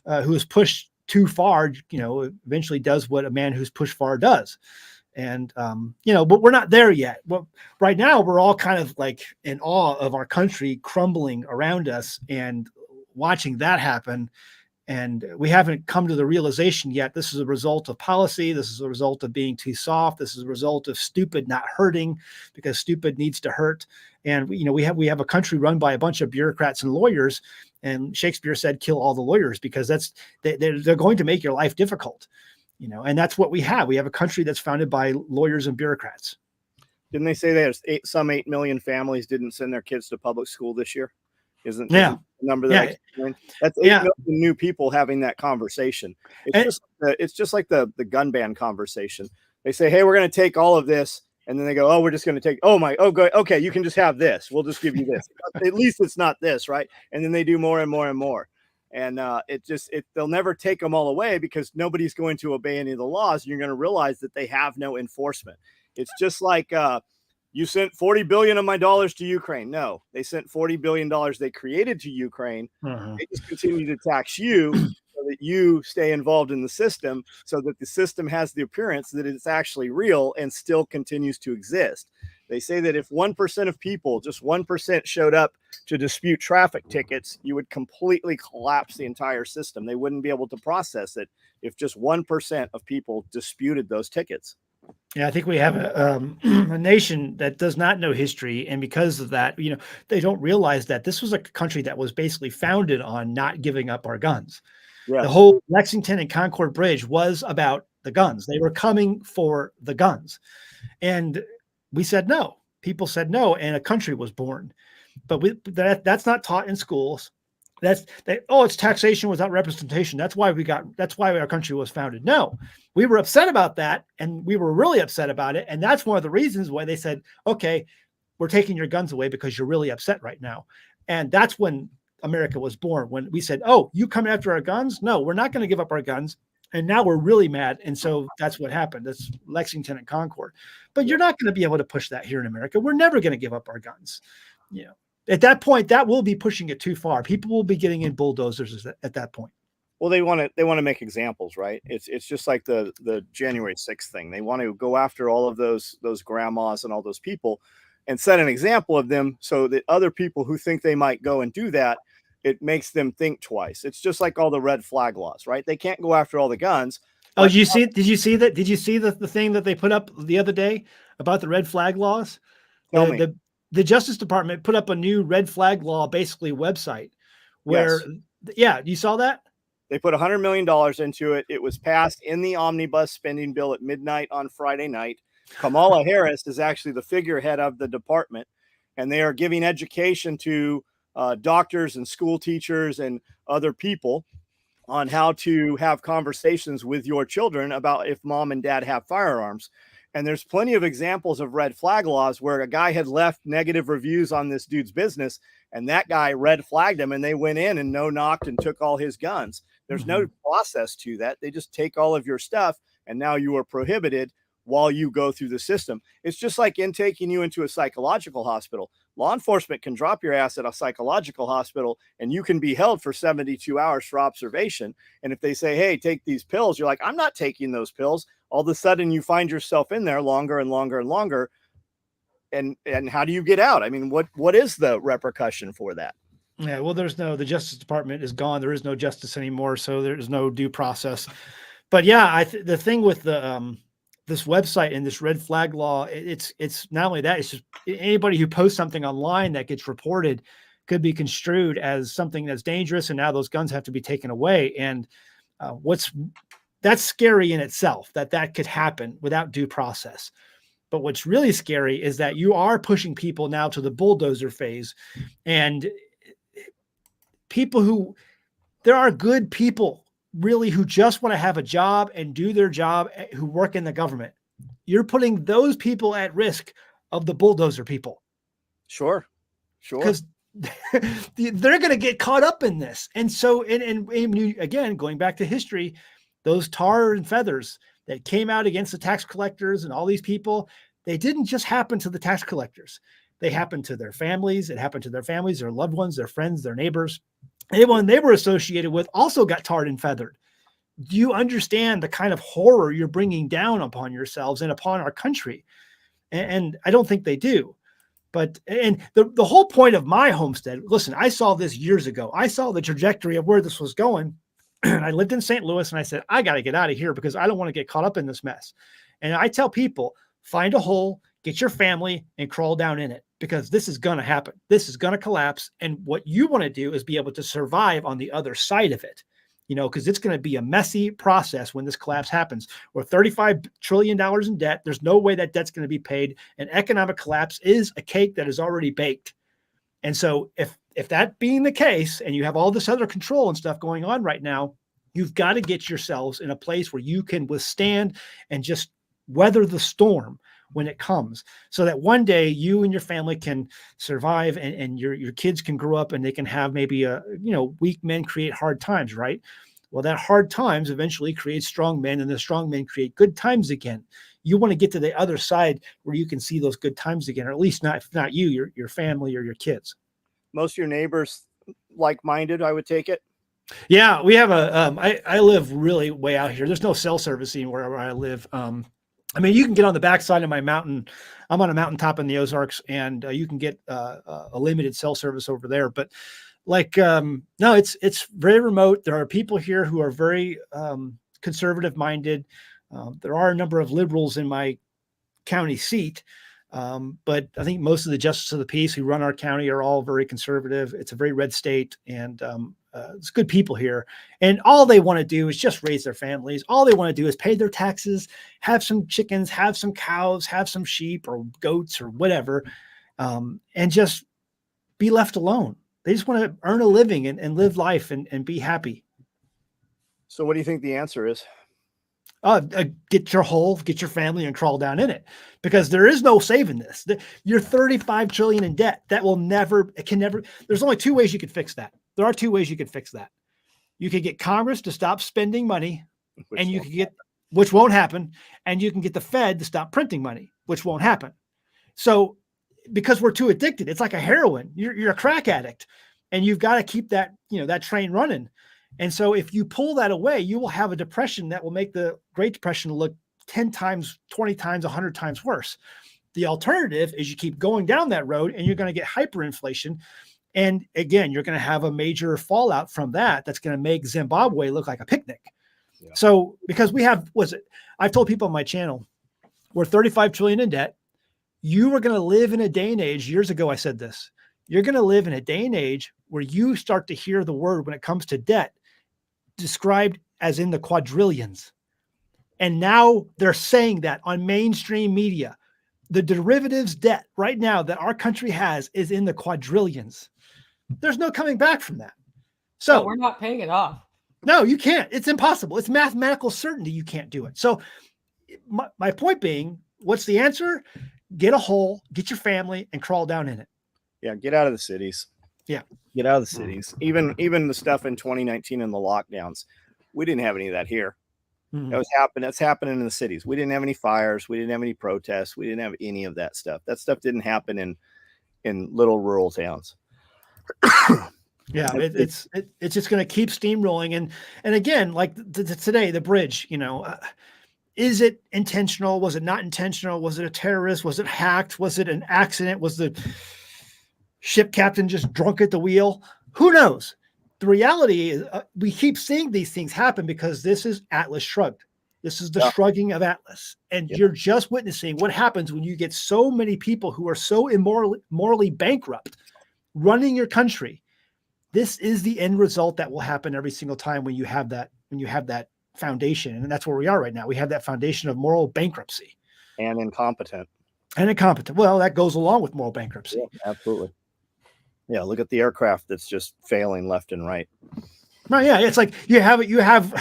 who is pushed too far, eventually does what a man who's pushed far does. And, but we're not there yet. Well, right now we're all kind of like in awe of our country crumbling around us and watching that happen. And we haven't come to the realization yet. This is a result of policy. This is a result of being too soft. This is a result of stupid not hurting, because stupid needs to hurt. And we have a country run by a bunch of bureaucrats and lawyers. And Shakespeare said, "Kill all the lawyers," because they're going to make your life difficult. And that's what we have. We have a country that's founded by lawyers and bureaucrats. Didn't they say there's 8 million families didn't send their kids to public school this year? Isn't Yeah. the number that that's 8 million new people having that conversation. It's just like the gun ban conversation. They say, "Hey, we're going to take all of this," and then they go, "Oh, we're just going to take okay, you can just have this. We'll just give you this. At least it's not this, right?" And then they do more and more and more, and they'll never take them all away because nobody's going to obey any of the laws. You're going to realize that they have no enforcement. It's just like you sent $40 billion of my dollars to Ukraine. No, they sent $40 billion they created to Ukraine. They just continue to tax you so that you stay involved in the system, so that the system has the appearance that it's actually real and still continues to exist. They say that if 1% of people, just 1%, showed up to dispute traffic tickets, you would completely collapse the entire system. They wouldn't be able to process it if just 1% of people disputed those tickets. Yeah, I think we have a nation that does not know history. And because of that, they don't realize that this was a country that was basically founded on not giving up our guns. Yes. The whole Lexington and Concord Bridge was about the guns. They were coming for the guns. And we said no. People said no, and a country was born. But that's not taught in schools. It's taxation without representation. That's why our country was founded. No, we were upset about that, and we were really upset about it. And that's one of the reasons why they said, "Okay, we're taking your guns away because you're really upset right now." And that's when America was born. When we said, "Oh, you coming after our guns? No, we're not going to give up our guns." And now we're really mad. And so that's what happened. That's Lexington and Concord. But you're not going to be able to push that here in America. We're never going to give up our guns. At that point, that will be pushing it too far. People will be getting in bulldozers at that point. Well, they want to make examples, right? It's just like the January 6th thing. They want to go after all of those grandmas and all those people and set an example of them so that other people who think they might go and do that, it makes them think twice. It's just like all the red flag laws, right? They can't go after all the guns. Oh, did you see that? Did you see the thing that they put up the other day about the red flag laws? Tell me. The Justice Department put up a new red flag law, basically website where, you saw that? They put $100 million into it. It was passed in the omnibus spending bill at midnight on Friday night. Kamala Harris is actually the figurehead of the department, and they are giving education to doctors and school teachers and other people on how to have conversations with your children about if mom and dad have firearms. And there's plenty of examples of red flag laws where a guy had left negative reviews on this dude's business, and that guy red flagged him, and they went in and no knocked and took all his guns. There's no process to that. They just take all of your stuff, and now you are prohibited while you go through the system. It's just like in taking you into a psychological hospital. Law enforcement can drop your ass at a psychological hospital, and you can be held for 72 hours for observation. And if they say, hey, take these pills, you're like, I'm not taking those pills. All of a sudden you find yourself in there longer and longer and longer. And how do you get out? I mean, what is the repercussion for that? Yeah, well, the Justice Department is gone. There is no justice anymore. So there's no due process. But yeah, the thing with this website and this red flag law, it's not only that, it's just anybody who posts something online that gets reported could be construed as something that's dangerous. And now those guns have to be taken away. And that's scary in itself, that could happen without due process. But what's really scary is that you are pushing people now to the bulldozer phase, and there are good people really who just want to have a job and do their job, who work in the government. You're putting those people at risk of the bulldozer people. Sure. Because they're going to get caught up in this. And so, and again, going back to history, those tar and feathers that came out against the tax collectors and all these people, they didn't just happen to the tax collectors. They happened to their families. It happened to their families, their loved ones, their friends, their neighbors. Anyone they were associated with also got tarred and feathered. Do you understand the kind of horror you're bringing down upon yourselves and upon our country? And I don't think they do. But, and the whole point of my homestead, listen, I saw this years ago. I saw the trajectory of where this was going. I lived in St. Louis, and I said, I got to get out of here because I don't want to get caught up in this mess. And I tell people, find a hole, get your family, and crawl down in it, because this is going to happen. This is going to collapse. And what you want to do is be able to survive on the other side of it, because it's going to be a messy process when this collapse happens. We're $35 trillion in debt. There's no way that debt's going to be paid. An economic collapse is a cake that is already baked. And so if that being the case, and you have all this other control and stuff going on right now, you've got to get yourselves in a place where you can withstand and just weather the storm when it comes, so that one day you and your family can survive, and your kids can grow up and they can have maybe weak men create hard times, right? Well, that hard times eventually create strong men, and the strong men create good times again. You want to get to the other side where you can see those good times again, or at least not, if not you, your family or your kids. Most of your neighbors like-minded, I would take it. Yeah, we have I live really way out here. There's no cell servicing wherever I live. I mean, you can get on the backside of my mountain. I'm on a mountaintop in the Ozarks, and you can get a limited cell service over there. But no, it's very remote. There are people here who are very conservative minded. There are a number of liberals in my county seat, but I think most of the justices of the peace who run our county are all very conservative. It's a very red state, and it's good people here. And all they want to do is just raise their families. All they want to do is pay their taxes, have some chickens, have some cows, have some sheep or goats or whatever, and just be left alone. They just want to earn a living and live life and be happy. So what do you think the answer is? Get your hole, get your family, and crawl down in it, because there is no saving this. You're $35 trillion in debt. That will never, there's only two ways you could fix that. There are two ways you could fix that. You could get Congress to stop spending money, which won't happen. And you can get the Fed to stop printing money, which won't happen. So, because we're too addicted, it's like a heroin. You're a crack addict, and you've got to keep that, that train running. And so if you pull that away, you will have a depression that will make the Great Depression look 10 times, 20 times, 100 times worse. The alternative is you keep going down that road, and you're going to get hyperinflation. And again, you're going to have a major fallout from that. That's going to make Zimbabwe look like a picnic. Yeah. So because I've told people on my channel, we're 35 trillion in debt. You are going to live in a day and age, years ago I said this, you're going to live in a day and age where you start to hear the word, when it comes to debt, described as in the quadrillions. And now they're saying that on mainstream media. The derivatives debt right now that our country has is in the quadrillions. there's no coming back from that. So So we're not paying it off. No, you can't. It's impossible. It's mathematical certainty. You can't do it. So my point being, what's the answer? Get a hole, get your family, and crawl down in it. Yeah, get out of the cities. Yeah. Get out of the cities. Even the stuff in 2019 and the lockdowns, we didn't have any of that here. That's happening in the cities. We didn't have any fires. We didn't have any protests. We didn't have any of that stuff. That stuff didn't happen in little rural towns. Yeah, it's just going to keep steamrolling. And again, like today, the bridge, is it intentional? Was it not intentional? Was it a terrorist? Was it hacked? Was it an accident? Was the ship captain just drunk at the wheel? Who knows? The reality is we keep seeing these things happen because this is Atlas shrugged. This is the shrugging of Atlas. And you're just witnessing what happens when you get so many people who are so morally bankrupt running your country. This is the end result that will happen every single time when you have that foundation. And that's where we are right now. We have that foundation of moral bankruptcy. And incompetent. Well, that goes along with moral bankruptcy. Yeah, absolutely. Yeah, look at the aircraft that's just failing left and right. Right, yeah, it's like you have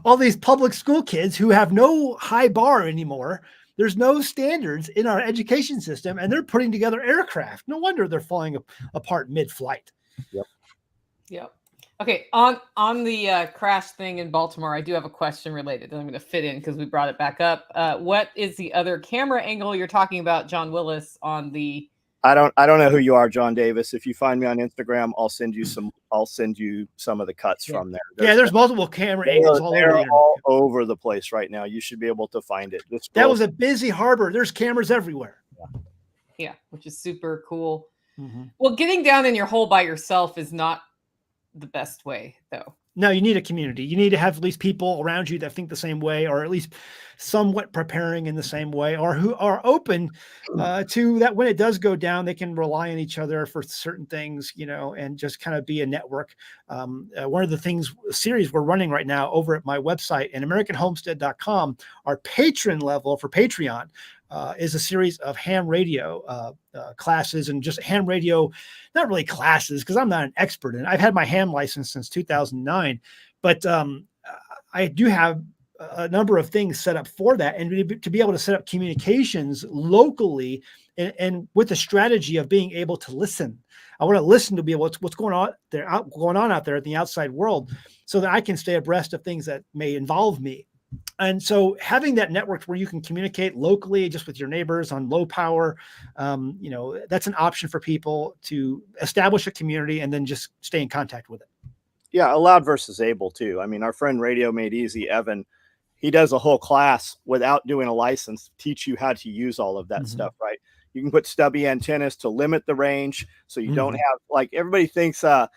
all these public school kids who have no high bar anymore. There's no standards in our education system, and they're putting together aircraft. No wonder they're falling apart mid-flight. Yep. Okay, on the crash thing in Baltimore, I do have a question related that I'm going to fit in because we brought it back up. What is the other camera angle you're talking about, John Willis, on the? I don't know who you are, John Davis. If you find me on Instagram, I'll send you some of the cuts from there. There's multiple camera angles all over the place right now. You should be able to find it. That was a busy harbor. There's cameras everywhere. Yeah, which is super cool. Mm-hmm. Well, getting down in your hole by yourself is not the best way, though. No, you need a community. You need to have at least people around you that think the same way, or at least somewhat preparing in the same way, or who are open to that when it does go down, they can rely on each other for certain things, and just kind of be a network. One of the series we're running right now over at my website, An American Homestead.com, our patron level for Patreon, is a series of ham radio classes, and just ham radio, not really classes because I'm not an expert in it. I've had my ham license since 2009, but I do have a number of things set up for that, and to be able to set up communications locally and with the strategy of being able to listen. I want to listen to be able to what's going on out there in the outside world, so that I can stay abreast of things that may involve me. And so having that network where you can communicate locally just with your neighbors on low power, that's an option for people to establish a community and then just stay in contact with it. Yeah, allowed versus able too. I mean, our friend Radio Made Easy, Evan, he does a whole class without doing a license, teach you how to use all of that stuff, right? You can put stubby antennas to limit the range so you don't have, like, everybody thinks the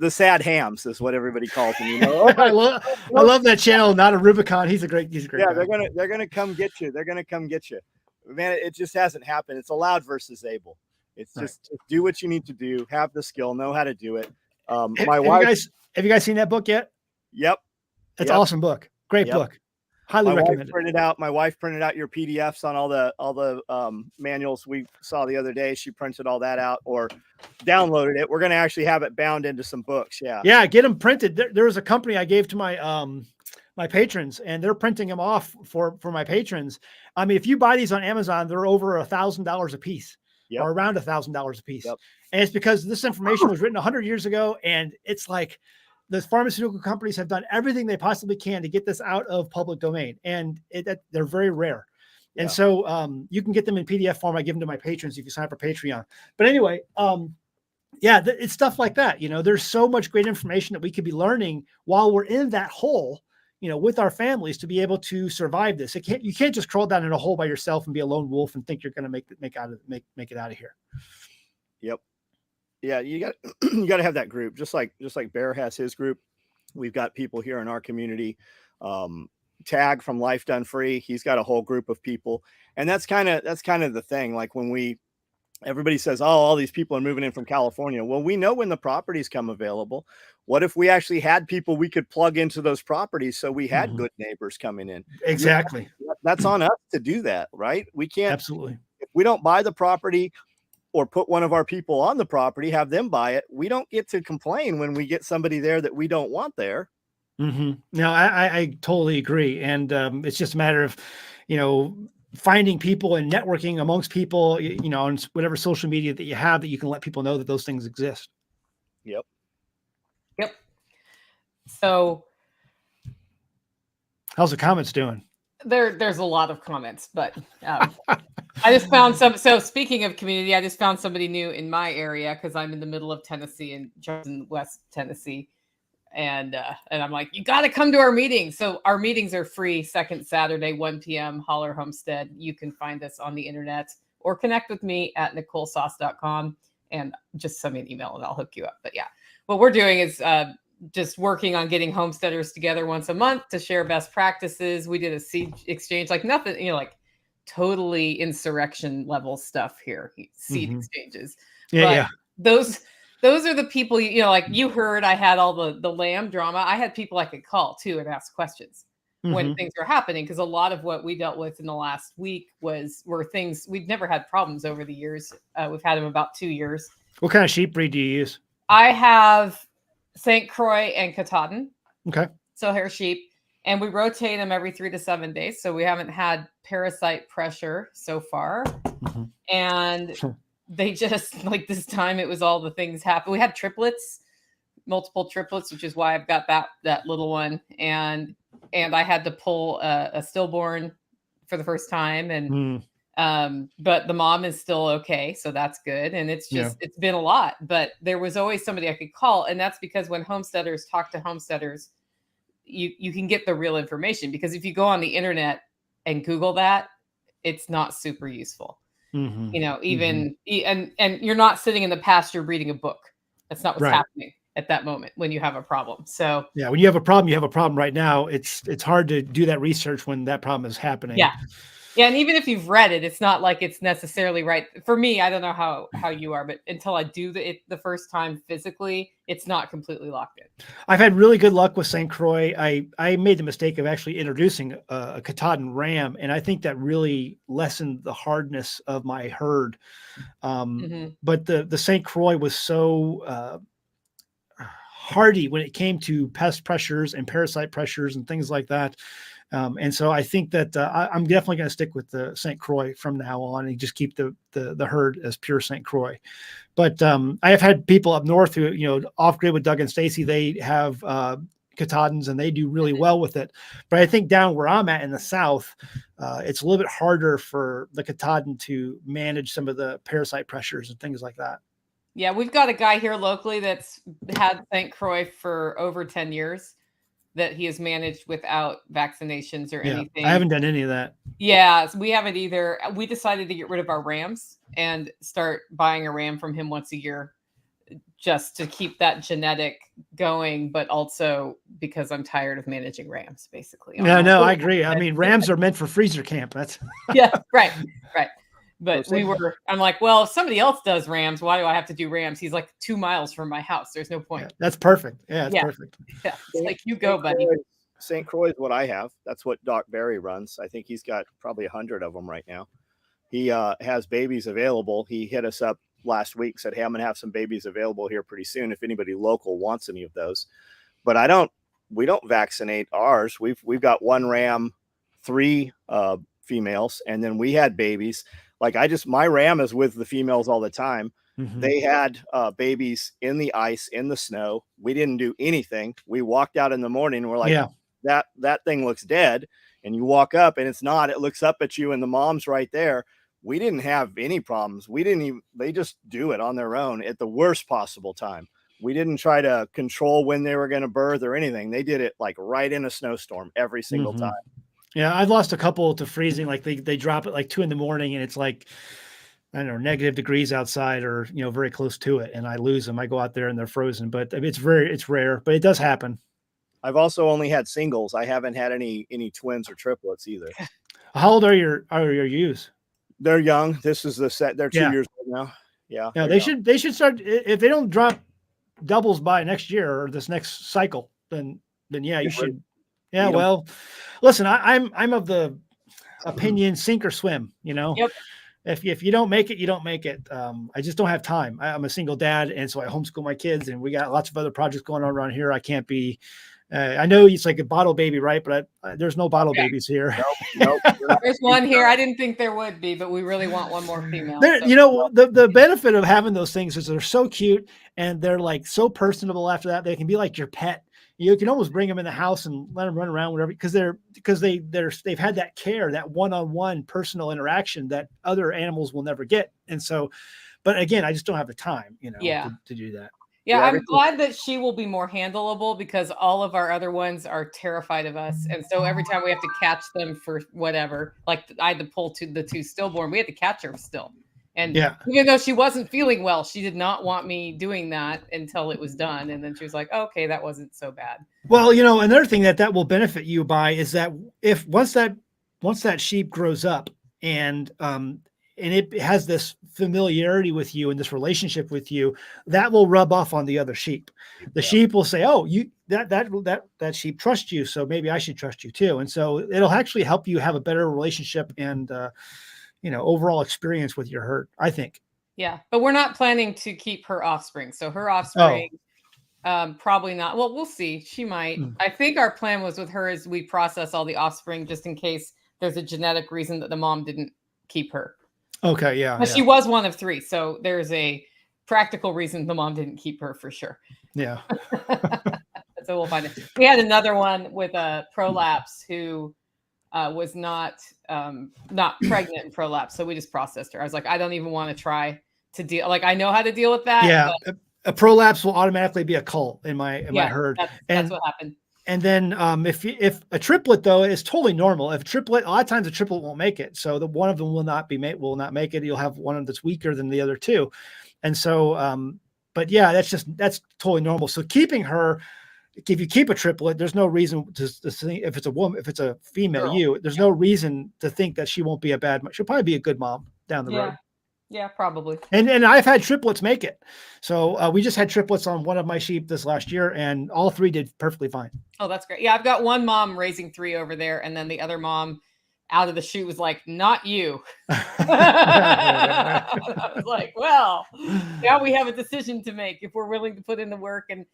sad hams is what everybody calls them. I love that channel. Not a Rubicon. He's a great guy. They're gonna come get you. They're gonna come get you. Man, it just hasn't happened. It's allowed versus able. It's just do what you need to do. Have the skill. Know how to do it. Have you guys seen that book yet? Yep. It's an awesome book. Great book. Highly recommended. My wife printed out your PDFs on all the manuals we saw the other day. She printed all that out or downloaded it. We're going to actually have it bound into some books. Yeah, get them printed. There was a company I gave to my my patrons, and they're printing them off for my patrons. I mean, if you buy these on Amazon, they're over $1,000 a piece, or around $1,000 a piece. And it's because this information was written 100 years ago, and it's like the pharmaceutical companies have done everything they possibly can to get this out of public domain, and they're very rare. And so you can get them in PDF form. I give them to my patrons if you sign up for Patreon. But anyway, it's stuff like that. There's so much great information that we could be learning while we're in that hole, with our families, to be able to survive this. You can't just crawl down in a hole by yourself and be a lone wolf and think you're going to make it out of here. Yep. Yeah, you got to have that group, just like Bear has his group. We've got people here in our community. Tag from Life Done Free, he's got a whole group of people, and that's kind of the thing. Like when everybody says, "Oh, all these people are moving in from California." Well, we know when the properties come available. What if we actually had people we could plug into those properties so we had good neighbors coming in? Exactly. That's on us to do that, right? We can't. Absolutely. If we don't buy the property, or put one of our people on the property, have them buy it. We don't get to complain when we get somebody there that we don't want there. No, I totally agree. And it's just a matter of, finding people and networking amongst people, on whatever social media that you have, that you can let people know that those things exist. Yep. So how's the comments doing? There's a lot of comments, but I just found some. So speaking of community, I just found somebody new in my area because I'm in the middle of Tennessee and John's in West Tennessee. And I'm like, you got to come to our meetings. So our meetings are free, second Saturday, 1 p.m. Holler Homestead. You can find us on the internet or connect with me at NicoleSauce.com and just send me an email and I'll hook you up. But yeah, what we're doing is just working on getting homesteaders together once a month to share best practices. We did a seed exchange, like nothing, like totally insurrection level stuff here, seed exchanges. Yeah. Those are the people, like you heard, I had all the lamb drama. I had people I could call too and ask questions when things were happening. Because a lot of what we dealt with in the last week were things we've never had problems over the years. We've had them about 2 years. What kind of sheep breed do you use? I have St. Croix and Katahdin. Okay. So hair sheep. And we rotate them every 3 to 7 days. So we haven't had parasite pressure so far. And they just, like this time, it was all the things happen. We had triplets, multiple triplets, which is why I've got that little one. And I had to pull a stillborn for the first time. And but the mom is still okay. So that's good. And it's just, it's been a lot, but there was always somebody I could call. And that's because when homesteaders talk to homesteaders, you can get the real information, because if you go on the internet and Google that, it's not super useful. And you're not sitting in the pasture reading a book. That's not what's happening at that moment when you have a problem. So yeah, when you have a problem right now. It's hard to do that research when that problem is happening. Yeah. And even if you've read it, it's not like it's necessarily right. For me, I don't know how you are, but until I do it the first time physically, it's not completely locked in. I've had really good luck with St. Croix. I made the mistake of actually introducing a Katahdin ram, and I think that really lessened the hardness of my herd. But the St. Croix was so hardy when it came to pest pressures and parasite pressures and things like that. And so I think that I'm definitely going to stick with the St. Croix from now on and just keep the herd as pure St. Croix. But I have had people up north who, off grid with Doug and Stacy, they have Katahdins and they do really well with it. But I think down where I'm at in the South, it's a little bit harder for the Katahdin to manage some of the parasite pressures and things like that. Yeah, we've got a guy here locally that's had St. Croix for over 10 years. That he has managed without vaccinations or anything. I haven't done any of that. Yeah, we haven't either. We decided to get rid of our rams and start buying a ram from him once a year just to keep that genetic going, but also because I'm tired of managing rams, basically. Yeah, no, I agree. I mean, rams are meant for freezer camp. That's yeah, right. But I'm like, well, if somebody else does rams, why do I have to do rams? He's like 2 miles from my house. There's no point. Yeah, that's perfect. Yeah, that's perfect. Yeah, it's like, you go, buddy. St. Croix is what I have. That's what Doc Barry runs. I think he's got probably 100 of them right now. He has babies available. He hit us up last week, said, hey, I'm going to have some babies available here pretty soon if anybody local wants any of those. But we don't vaccinate ours. We've got 1 ram, 3 females, and then we had babies. Like my ram is with the females all the time. They had babies in the ice, in the snow. We didn't do anything. We walked out in the morning and we're like, that thing looks dead. And you walk up and it's not, it looks up at you and the mom's right there. We didn't have any problems. They just do it on their own at the worst possible time. We didn't try to control when they were going to birth or anything. They did it like right in a snowstorm every single time. Yeah, I've lost a couple to freezing. Like they drop it like 2 a.m. and it's like, I don't know, negative degrees outside or, very close to it. And I lose them. I go out there and they're frozen, but it's rare, but it does happen. I've also only had singles. I haven't had any twins or triplets either. How old are your ewes? They're young. This is the set. They're 2 years old now. Yeah. Yeah. They should start, if they don't drop doubles by next year or this next cycle, then yeah, you should. Yeah. Well, listen, I'm of the opinion, sink or swim, Yep. if you don't make it, you don't make it. I just don't have time. I'm a single dad, and so I homeschool my kids, and we got lots of other projects going on around here. I can't be. I know it's like a bottle baby, right? But there's no bottle babies here. Nope. There's one here. I didn't think there would be, but we really want one more female. So. You know, the benefit of having those things is they're so cute and they're like so personable. After that, they can be like your pet. You can almost bring them in the house and let them run around, whatever, because they've had that care, that one-on-one personal interaction that other animals will never get. And so, but again, I just don't have the time, to do that. Yeah, I'm glad that she will be more handleable because all of our other ones are terrified of us. And so every time we have to catch them for whatever, like I had to pull the two stillborn, we had to catch her still. And even though she wasn't feeling well, she did not want me doing that until it was done. And then she was like, oh, okay, that wasn't so bad. Well, another thing that will benefit you by is that once that sheep grows up and it has this familiarity with you and this relationship with you, that will rub off on the other sheep. The sheep will say, oh, that sheep trusts you, so maybe I should trust you too. And so it'll actually help you have a better relationship and overall experience with your herd, I think. Yeah, but we're not planning to keep her offspring. So her offspring, probably not. Well, we'll see. She might. I think our plan was with her is we process all the offspring just in case there's a genetic reason that the mom didn't keep her. Okay, yeah. But she was one of 3, so there's a practical reason the mom didn't keep her for sure. Yeah. So we'll find it. We had another one with a prolapse who was not pregnant in prolapse, so we just processed her. I was like, I don't even want to try to deal. Like I know how to deal with that. Yeah, a prolapse will automatically be a cull in my herd. That's what happened. And then if a triplet though is totally normal. If a triplet, a lot of times a triplet won't make it. So the one of them will not make it. You'll have one that's weaker than the other two. And so, but yeah, that's totally normal. So keeping her, if you keep a triplet, there's no reason to think if it's a woman, if it's a female, there's no reason to think that she won't be a bad mom. She'll probably be a good mom down the road. Yeah, probably. And I've had triplets make it. So we just had triplets on one of my sheep this last year, and all 3 did perfectly fine. Oh, that's great. Yeah, I've got one mom raising 3 over there, and then the other mom out of the chute was like, not you. I was like, well, now we have a decision to make if we're willing to put in the work. And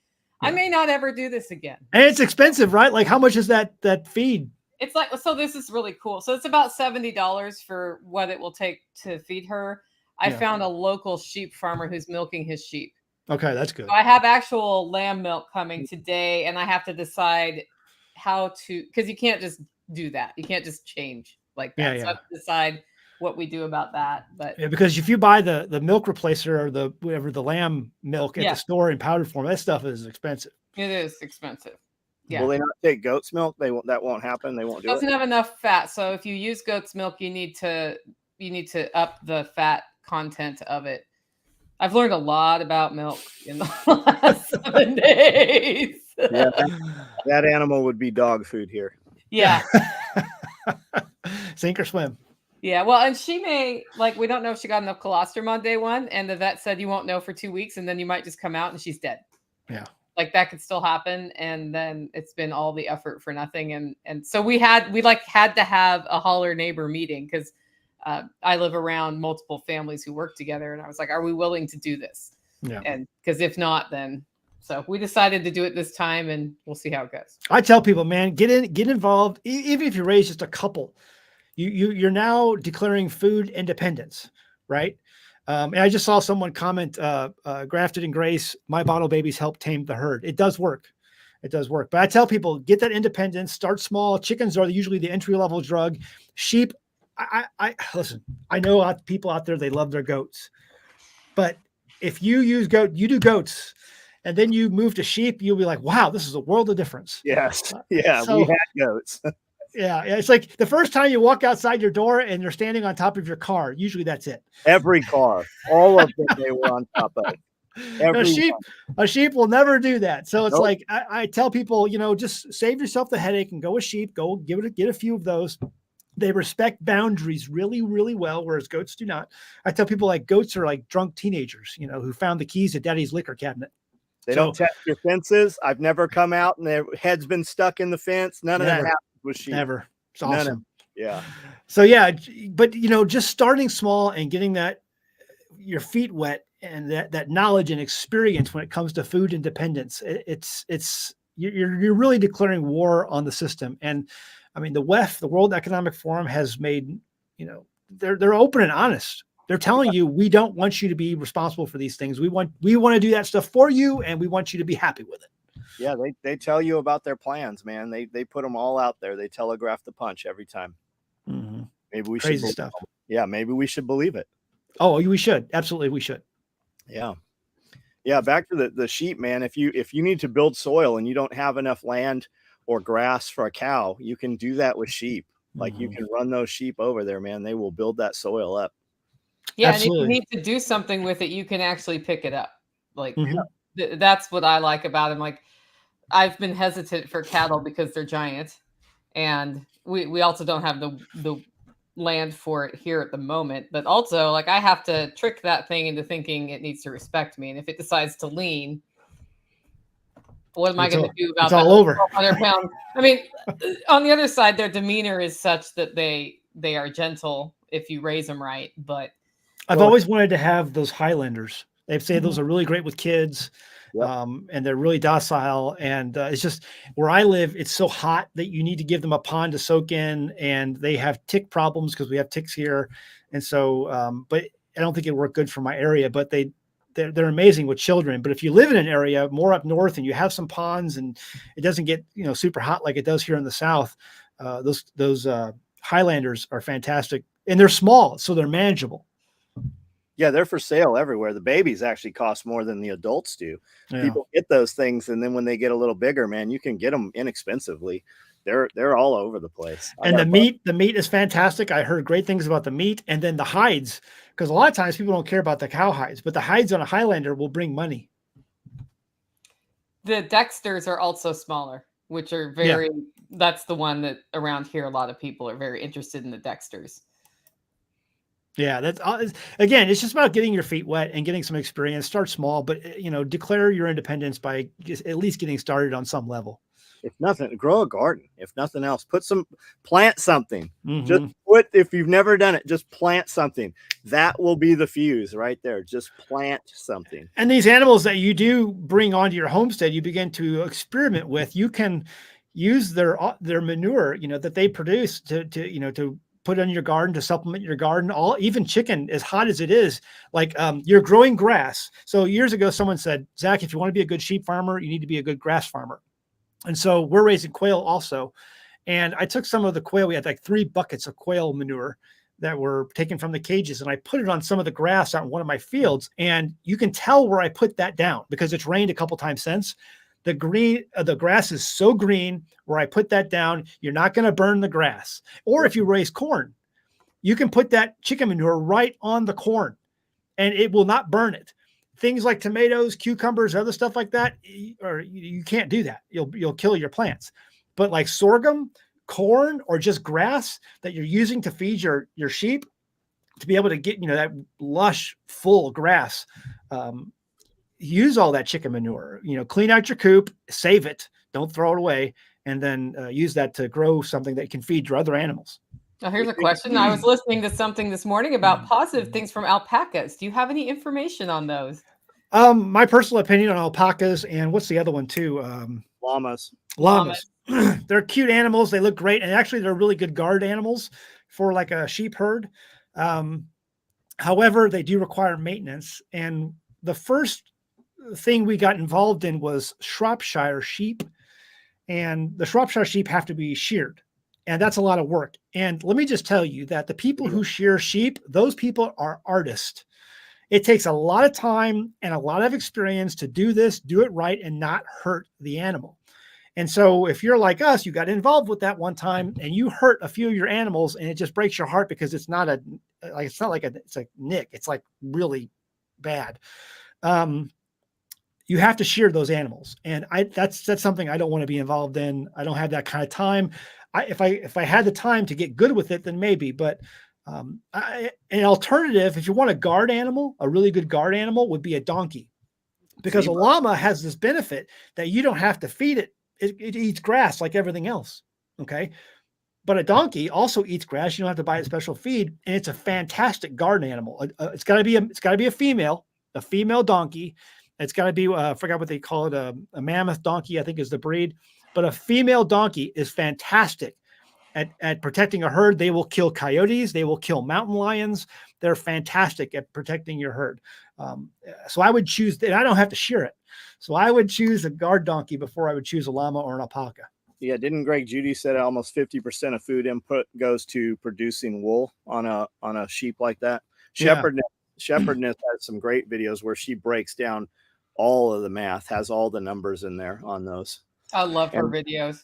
I may not ever do this again. And it's expensive, right? Like how much is that feed? It's like, so this is really cool. So it's about $70 for what it will take to feed her. I found a local sheep farmer who's milking his sheep. Okay, that's good. So I have actual lamb milk coming today, and I have to decide how to, because you can't just do that. You can't just change like that. So I have to decide what we do about that. But because if you buy the milk replacer or the lamb milk at the store in powder form, that stuff is expensive. It is expensive. Yeah. Will they not take goat's milk? That won't happen. They won't do it. Doesn't have enough fat. So if you use goat's milk, you need to up the fat content of it. I've learned a lot about milk in the last 7 days. Yeah, that animal would be dog food here. Yeah. Sink or swim. Yeah. Well, and she may, like, we don't know if she got enough colostrum on day 1, and the vet said you won't know for 2 weeks, and then you might just come out and she's dead. Yeah. Like that could still happen. And then it's been all the effort for nothing. And so we had to have a holler neighbor meeting because I live around multiple families who work together. And I was like, are we willing to do this? Yeah. And because if not, then so we decided to do it this time and we'll see how it goes. I tell people, man, get involved. Even if you raise just a couple, you're now declaring food independence, right? And I just saw someone comment, Grafted and Grace, my bottle babies help tame the herd. It does work. It does work. But I tell people, get that independence, start small. Chickens are usually the entry-level drug. Sheep, I listen, I know people out there, they love their goats. But if you use you do goats, and then you move to sheep, you'll be like, wow, this is a world of difference. Yes. Yeah, so, we had goats. Yeah, it's like the first time you walk outside your door and you're standing on top of your car. Usually that's it. Every car, all of them, they were on top of. A sheep will never do that. So it's like I tell people, just save yourself the headache and go with sheep. Go get a few of those. They respect boundaries really, really well, whereas goats do not. I tell people like goats are like drunk teenagers, who found the keys to daddy's liquor cabinet. They don't test your fences. I've never come out and their head's been stuck in the fence. None of that happens with sheep. Never. It's awesome. Yeah. So yeah, but just starting small and getting your feet wet and that knowledge and experience when it comes to food independence, you're really declaring war on the system. And I mean, the WEF, the World Economic Forum, has made, they're open and honest. They're telling you, we don't want you to be responsible for these things. We want to do that stuff for you, and we want you to be happy with it. Yeah, they tell you about their plans, man. They put them all out there. They telegraph the punch every time. Mm-hmm. Maybe we Crazy should stuff. Yeah, maybe we should believe it. Oh, we should. Absolutely, we should. Yeah. Yeah, back to the sheep, man. If you need to build soil and you don't have enough land or grass for a cow, you can do that with sheep. Like you can run those sheep over there, man. They will build that soil up. Yeah, absolutely. And if you need to do something with it, you can actually pick it up. Like that's what I like about them. Like I've been hesitant for cattle because they're giant, and we also don't have the land for it here at the moment. But also, like I have to trick that thing into thinking it needs to respect me, and if it decides to lean, what am I going to do about that? It's all over. 100 pounds. I mean, on the other side, their demeanor is such that they are gentle if you raise them right. But I've always wanted to have those Highlanders. They say those are really great with kids. Yep. And they're really docile. And it's just where I live, it's so hot that you need to give them a pond to soak in, and they have tick problems because we have ticks here. And so, but I don't think it worked good for my area, but they're amazing with children. But if you live in an area more up north and you have some ponds and it doesn't get, super hot like it does here in the South, those Highlanders are fantastic, and they're small, so they're manageable. Yeah, they're for sale everywhere. The babies actually cost more than the adults do. Yeah. People get those things, and then when they get a little bigger, man, you can get them inexpensively. They're all over the place. And the meat is fantastic. I heard great things about the meat, and then the hides, because a lot of times people don't care about the cow hides, but the hides on a Highlander will bring money. The Dexters are also smaller, which are that's the one that around here a lot of people are very interested in, the Dexters. Yeah, that's again, it's just about getting your feet wet and getting some experience. Start small, but declare your independence by just at least getting started on some level. If nothing, grow a garden. If nothing else, plant something. Just if you've never done it, just plant something. That will be the fuse right there. Just plant something. And these animals that you do bring onto your homestead, you begin to experiment with. You can use their manure, that they produce to put in your garden to supplement your garden. Even chicken, as hot as it is, like you're growing grass. So years ago, someone said, Zach, if you want to be a good sheep farmer, you need to be a good grass farmer. And so we're raising quail also. And I took some of the quail. We had like 3 buckets of quail manure that were taken from the cages, and I put it on some of the grass out in one of my fields. And you can tell where I put that down because it's rained a couple times since. The grass is so green where I put that down. You're not going to burn the grass. Or if you raise corn, you can put that chicken manure right on the corn and it will not burn it. Things like tomatoes, cucumbers, other stuff like that, or you can't do that. You'll kill your plants. But like sorghum, corn, or just grass that you're using to feed your sheep, to be able to get that lush, full grass, use all that chicken manure, clean out your coop, save it, don't throw it away, and then use that to grow something that can feed your other animals. Now, here's a question. I was listening to something this morning about positive things from alpacas. Do you have any information on those? My personal opinion on alpacas, and what's the other one too? Llamas. They're cute animals. They look great. And actually they're really good guard animals for like a sheep herd. However, they do require maintenance. And the first thing we got involved in was Shropshire sheep, and the Shropshire sheep have to be sheared, and that's a lot of work. And let me just tell you that the people who shear sheep, those people are artists. It takes a lot of time and a lot of experience to do this, do it right, and not hurt the animal. And so if you're like us, you got involved with that one time and you hurt a few of your animals, and it just breaks your heart because it's not it's a nick. It's like really bad. You have to shear those animals. And that's something I don't want to be involved in. I don't have that kind of time. If I had the time to get good with it, then maybe, but an alternative, if you want a guard animal, a really good guard animal would be a donkey, because a llama has this benefit that you don't have to feed it. It eats grass like everything else. Okay. But a donkey also eats grass. You don't have to buy a special feed, and it's a fantastic garden animal. It's got to be a female donkey. It's got to be I forgot what they call it, a mammoth donkey, I think is the breed. But a female donkey is fantastic at protecting a herd. They will kill coyotes. They will kill mountain lions. They're fantastic at protecting your herd. So I would choose, and I don't have to shear it. So I would choose a guard donkey before I would choose a llama or an alpaca. Yeah, didn't Greg Judy said almost 50% of food input goes to producing wool on a sheep like that? Shepherdness has some great videos where she breaks down all of the math, has all the numbers in there on those. I love her videos.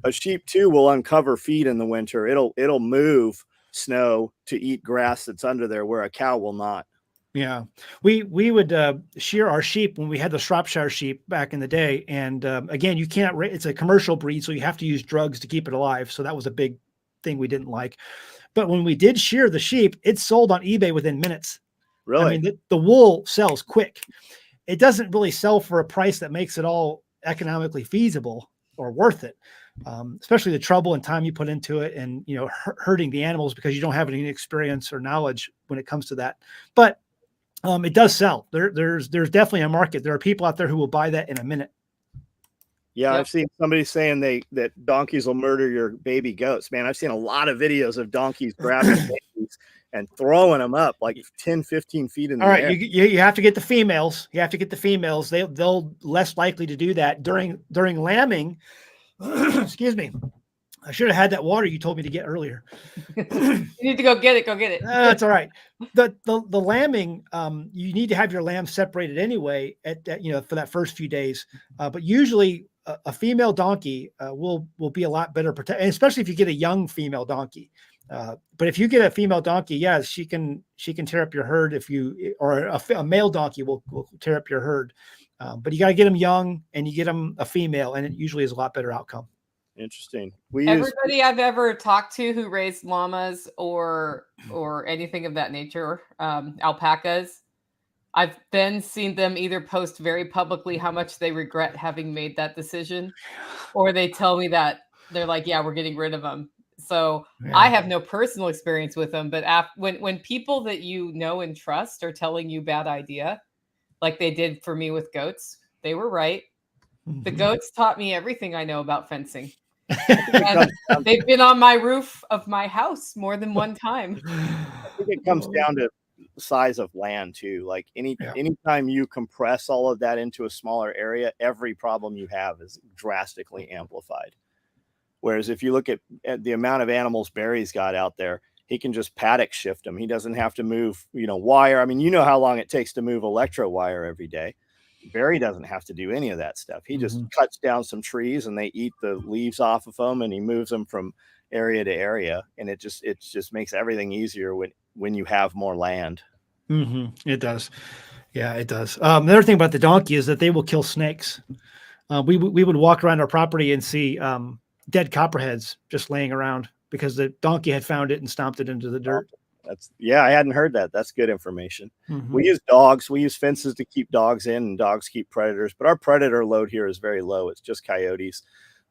A sheep too will uncover feed in the winter. It'll move snow to eat grass that's under there where a cow will not. Yeah, we would shear our sheep when we had the Shropshire sheep back in the day. And again, you can't, it's a commercial breed, so you have to use drugs to keep it alive. So that was a big thing we didn't like. But when we did shear the sheep, it sold on eBay within minutes. Really? I mean, the wool sells quick. It doesn't really sell for a price that makes it all economically feasible or worth it. Especially the trouble and time you put into it, and hurting the animals because you don't have any experience or knowledge when it comes to that. But it does sell. There's definitely a market. There are people out there who will buy that in a minute. Yeah, yep. I've seen somebody saying that donkeys will murder your baby goats. Man, I've seen a lot of videos of donkeys grabbing babies and throwing them up like 10, 15 feet in the air. All right, you have to get the females. You have to get the females. They'll less likely to do that during lambing. Excuse me. I should have had that water you told me to get earlier. You need to go get it. Go get it. That's all right. The lambing, you need to have your lambs separated anyway for that first few days. But usually a female donkey will be a lot better protected, especially if you get a young female donkey. But if you get a female donkey, yes, she can tear up your herd. Or a male donkey will tear up your herd. But you got to get them young, and you get them a female, and it usually is a lot better outcome. Interesting. Everybody I've ever talked to who raised llamas or anything of that nature, alpacas, I've then seen them either post very publicly how much they regret having made that decision, or they tell me that they're like, yeah, we're getting rid of them. So yeah. I have no personal experience with them, but when people that you know and trust are telling you bad idea, like they did for me with goats, they were right. Mm-hmm. The goats taught me everything I know about fencing. And they've been on my roof of my house more than one time. I think it comes down to size of land too. Like anytime you compress all of that into a smaller area, every problem you have is drastically amplified. Whereas if you look at the amount of animals Barry's got out there, he can just paddock shift them. He doesn't have to move, wire. I mean, you know how long it takes to move electro wire every day. Barry doesn't have to do any of that stuff. He just cuts down some trees and they eat the leaves off of them, and he moves them from area to area. And it just makes everything easier when you have more land. Mm-hmm. It does. Yeah, it does. The other thing about the donkey is that they will kill snakes. We would walk around our property and see dead copperheads just laying around because the donkey had found it and stomped it into the dirt. I hadn't heard that. That's good information. Mm-hmm. We use dogs. We use fences to keep dogs in, and dogs keep predators. But our predator load here is very low. It's just coyotes.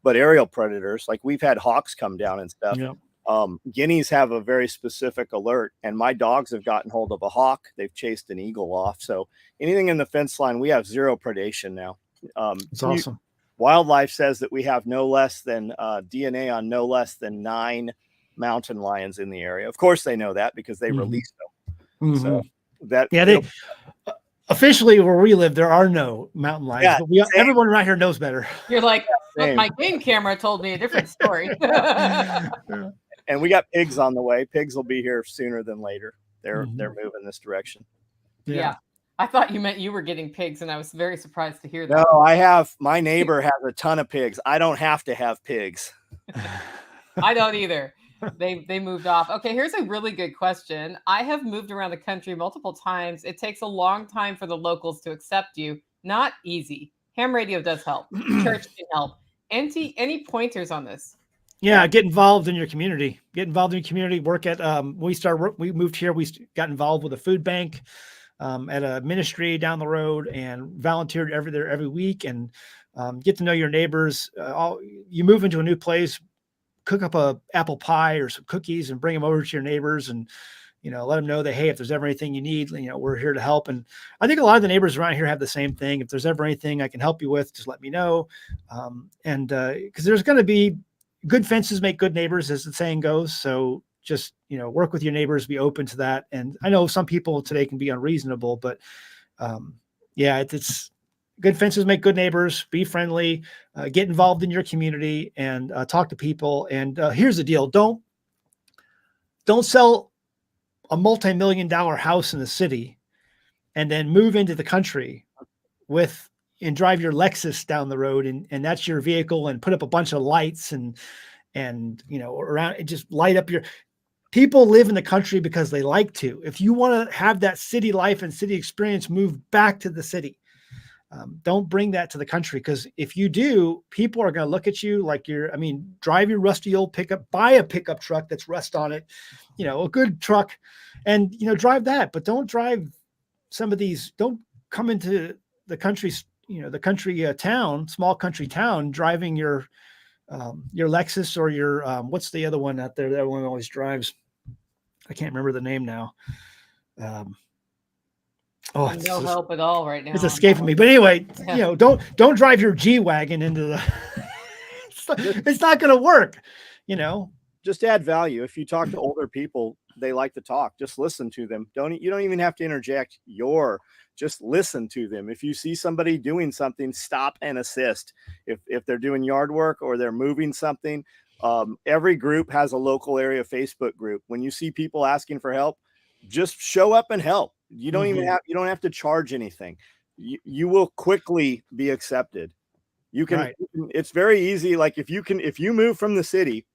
But aerial predators, like we've had hawks come down and stuff. Yeah. Guineas have a very specific alert, and my dogs have gotten hold of a hawk. They've chased an eagle off. So anything in the fence line, we have zero predation now. It's awesome. Wildlife says that we have no less than DNA on no less than 9 mountain lions in the area. Of course they know that because they released them. Mm-hmm. So that officially where we live, there are no mountain lions, but everyone around here knows better. You're like, but my game camera told me a different story. And we got pigs on the way. Pigs will be here sooner than later. They're moving this direction. Yeah. I thought you meant you were getting pigs, and I was very surprised to hear that. No, my neighbor has a ton of pigs. I don't have to have pigs. I don't either. They moved off. Okay, here's a really good question. I have moved around the country multiple times. It takes a long time for the locals to accept you. Not easy. Ham radio does help. Church can help. Any pointers on this? Yeah, get involved in your community. Get involved in your community. Work at we moved here. We got involved with a food bank at a ministry down the road and volunteered every week, and get to know your neighbors. You move into a new place, cook up a apple pie or some cookies and bring them over to your neighbors, and let them know that, hey, if there's ever anything you need, we're here to help. And I think a lot of the neighbors around here have the same thing. If there's ever anything I can help you with, just let me know. Because there's going to be good fences make good neighbors, as the saying goes. So just, work with your neighbors, be open to that. And I know some people today can be unreasonable, but it's good fences make good neighbors. Be friendly, get involved in your community, and talk to people. And here's the deal. Don't sell a multi-million-dollar house in the city and then move into the country and drive your Lexus down the road, and that's your vehicle, and put up a bunch of lights and around, and just light up people live in the country because they like to. If you want to have that city life and city experience, move back to the city. Don't bring that to the country, because if you do, people are going to look at you like drive your rusty old pickup, buy a pickup truck that's rust on it, a good truck, and, drive that. But don't drive some of these, don't come into the country, town, small country town, driving your Lexus or your, what's the other one out there that everyone always drives? I can't remember the name now. No help at all right now. It's escaping me. But anyway, don't drive your G-Wagon into the. It's not going to work. Just add value. If you talk to older people, they like to talk. Just listen to them. You don't even have to interject. Just listen to them. If you see somebody doing something, stop and assist. If they're doing yard work or they're moving something, every group has a local area Facebook group. When you see people asking for help, just show up and help. You don't even have to charge anything. You will quickly be accepted. It's very easy. Like if you move from the city,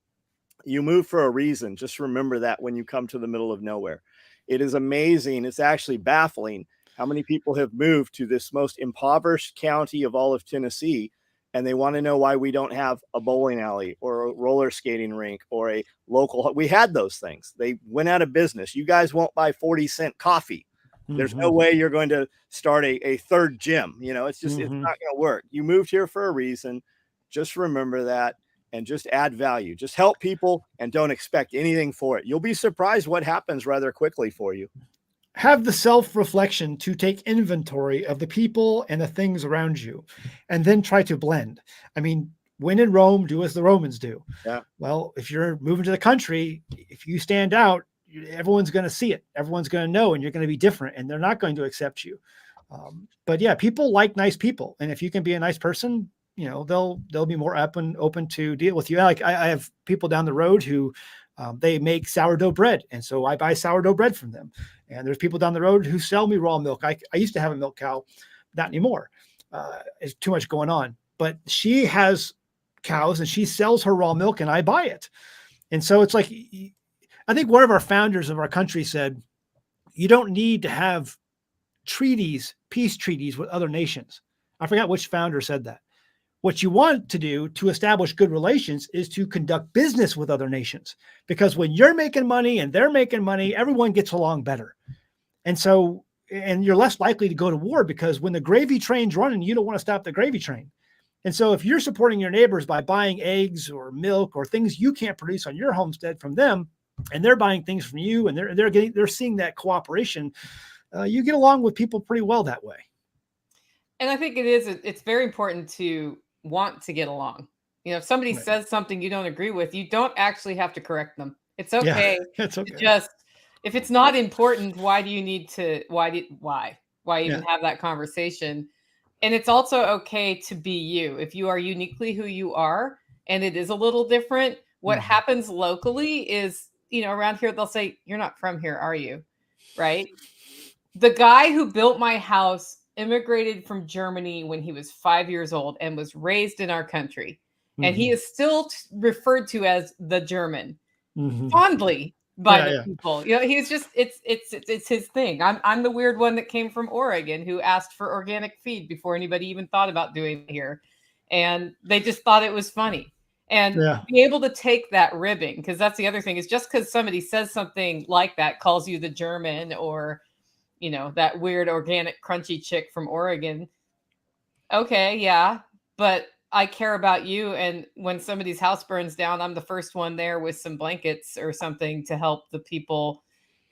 you move for a reason. Just remember that when you come to the middle of nowhere. It is amazing. It's actually baffling how many people have moved to this most impoverished county of all of Tennessee, and they want to know why we don't have a bowling alley or a roller skating rink or a local. We had those things. They went out of business. You guys won't buy 40-cent coffee. There's no way you're going to start a third gym. It's not going to work. You moved here for a reason. Just remember that, and just add value. Just help people and don't expect anything for it. You'll be surprised what happens rather quickly for you. Have the self-reflection to take inventory of the people and the things around you, and then try to blend. When in Rome, do as the Romans do. Yeah. Well, if you're moving to the country, if you stand out, everyone's going to see it. Everyone's going to know, and you're going to be different, and they're not going to accept you. But yeah, people like nice people. And if you can be a nice person, they'll be more open to deal with you. Like I have people down the road who they make sourdough bread. And so I buy sourdough bread from them. And there's people down the road who sell me raw milk. I used to have a milk cow, not anymore. There's too much going on, but she has cows and she sells her raw milk and I buy it. And so it's like, I think one of our founders of our country said, you don't need to have peace treaties with other nations. I forgot which founder said that. What you want to do to establish good relations is to conduct business with other nations, because when you're making money and they're making money, everyone gets along better. And you're less likely to go to war, because when the gravy train's running, you don't want to stop the gravy train. And so if you're supporting your neighbors by buying eggs or milk or things you can't produce on your homestead from them, and they're buying things from you, and they're seeing that cooperation, you get along with people pretty well that way. And I think it's very important to want to get along. If somebody says something you don't agree with, you don't actually have to correct them. It's okay. Yeah, it's okay. Just, if it's not important, why do you need to, why even have that conversation? And it's also okay to be you. If you are uniquely who you are, and it is a little different, what happens locally is, around here, they'll say, you're not from here, are you? Right? The guy who built my house immigrated from Germany when he was 5 years old and was raised in our country. And he is still referred to as the German fondly by the people. He's just, it's his thing. I'm the weird one that came from Oregon who asked for organic feed before anybody even thought about doing it here. And they just thought it was funny. And be able to take that ribbing, because that's the other thing, is just because somebody says something like that, calls you the German or that weird organic crunchy chick from Oregon. Okay, yeah. But I care about you. And when somebody's house burns down, I'm the first one there with some blankets or something to help the people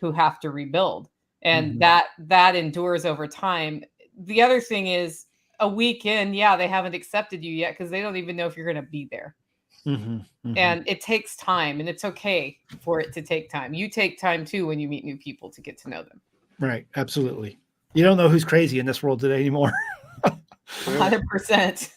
who have to rebuild. And that endures over time. The other thing is a week in, yeah, they haven't accepted you yet because they don't even know if you're going to be there. And it takes time, and it's okay for it to take time. You take time too when you meet new people to get to know them. Right. Absolutely. You don't know who's crazy in this world today anymore. 100%.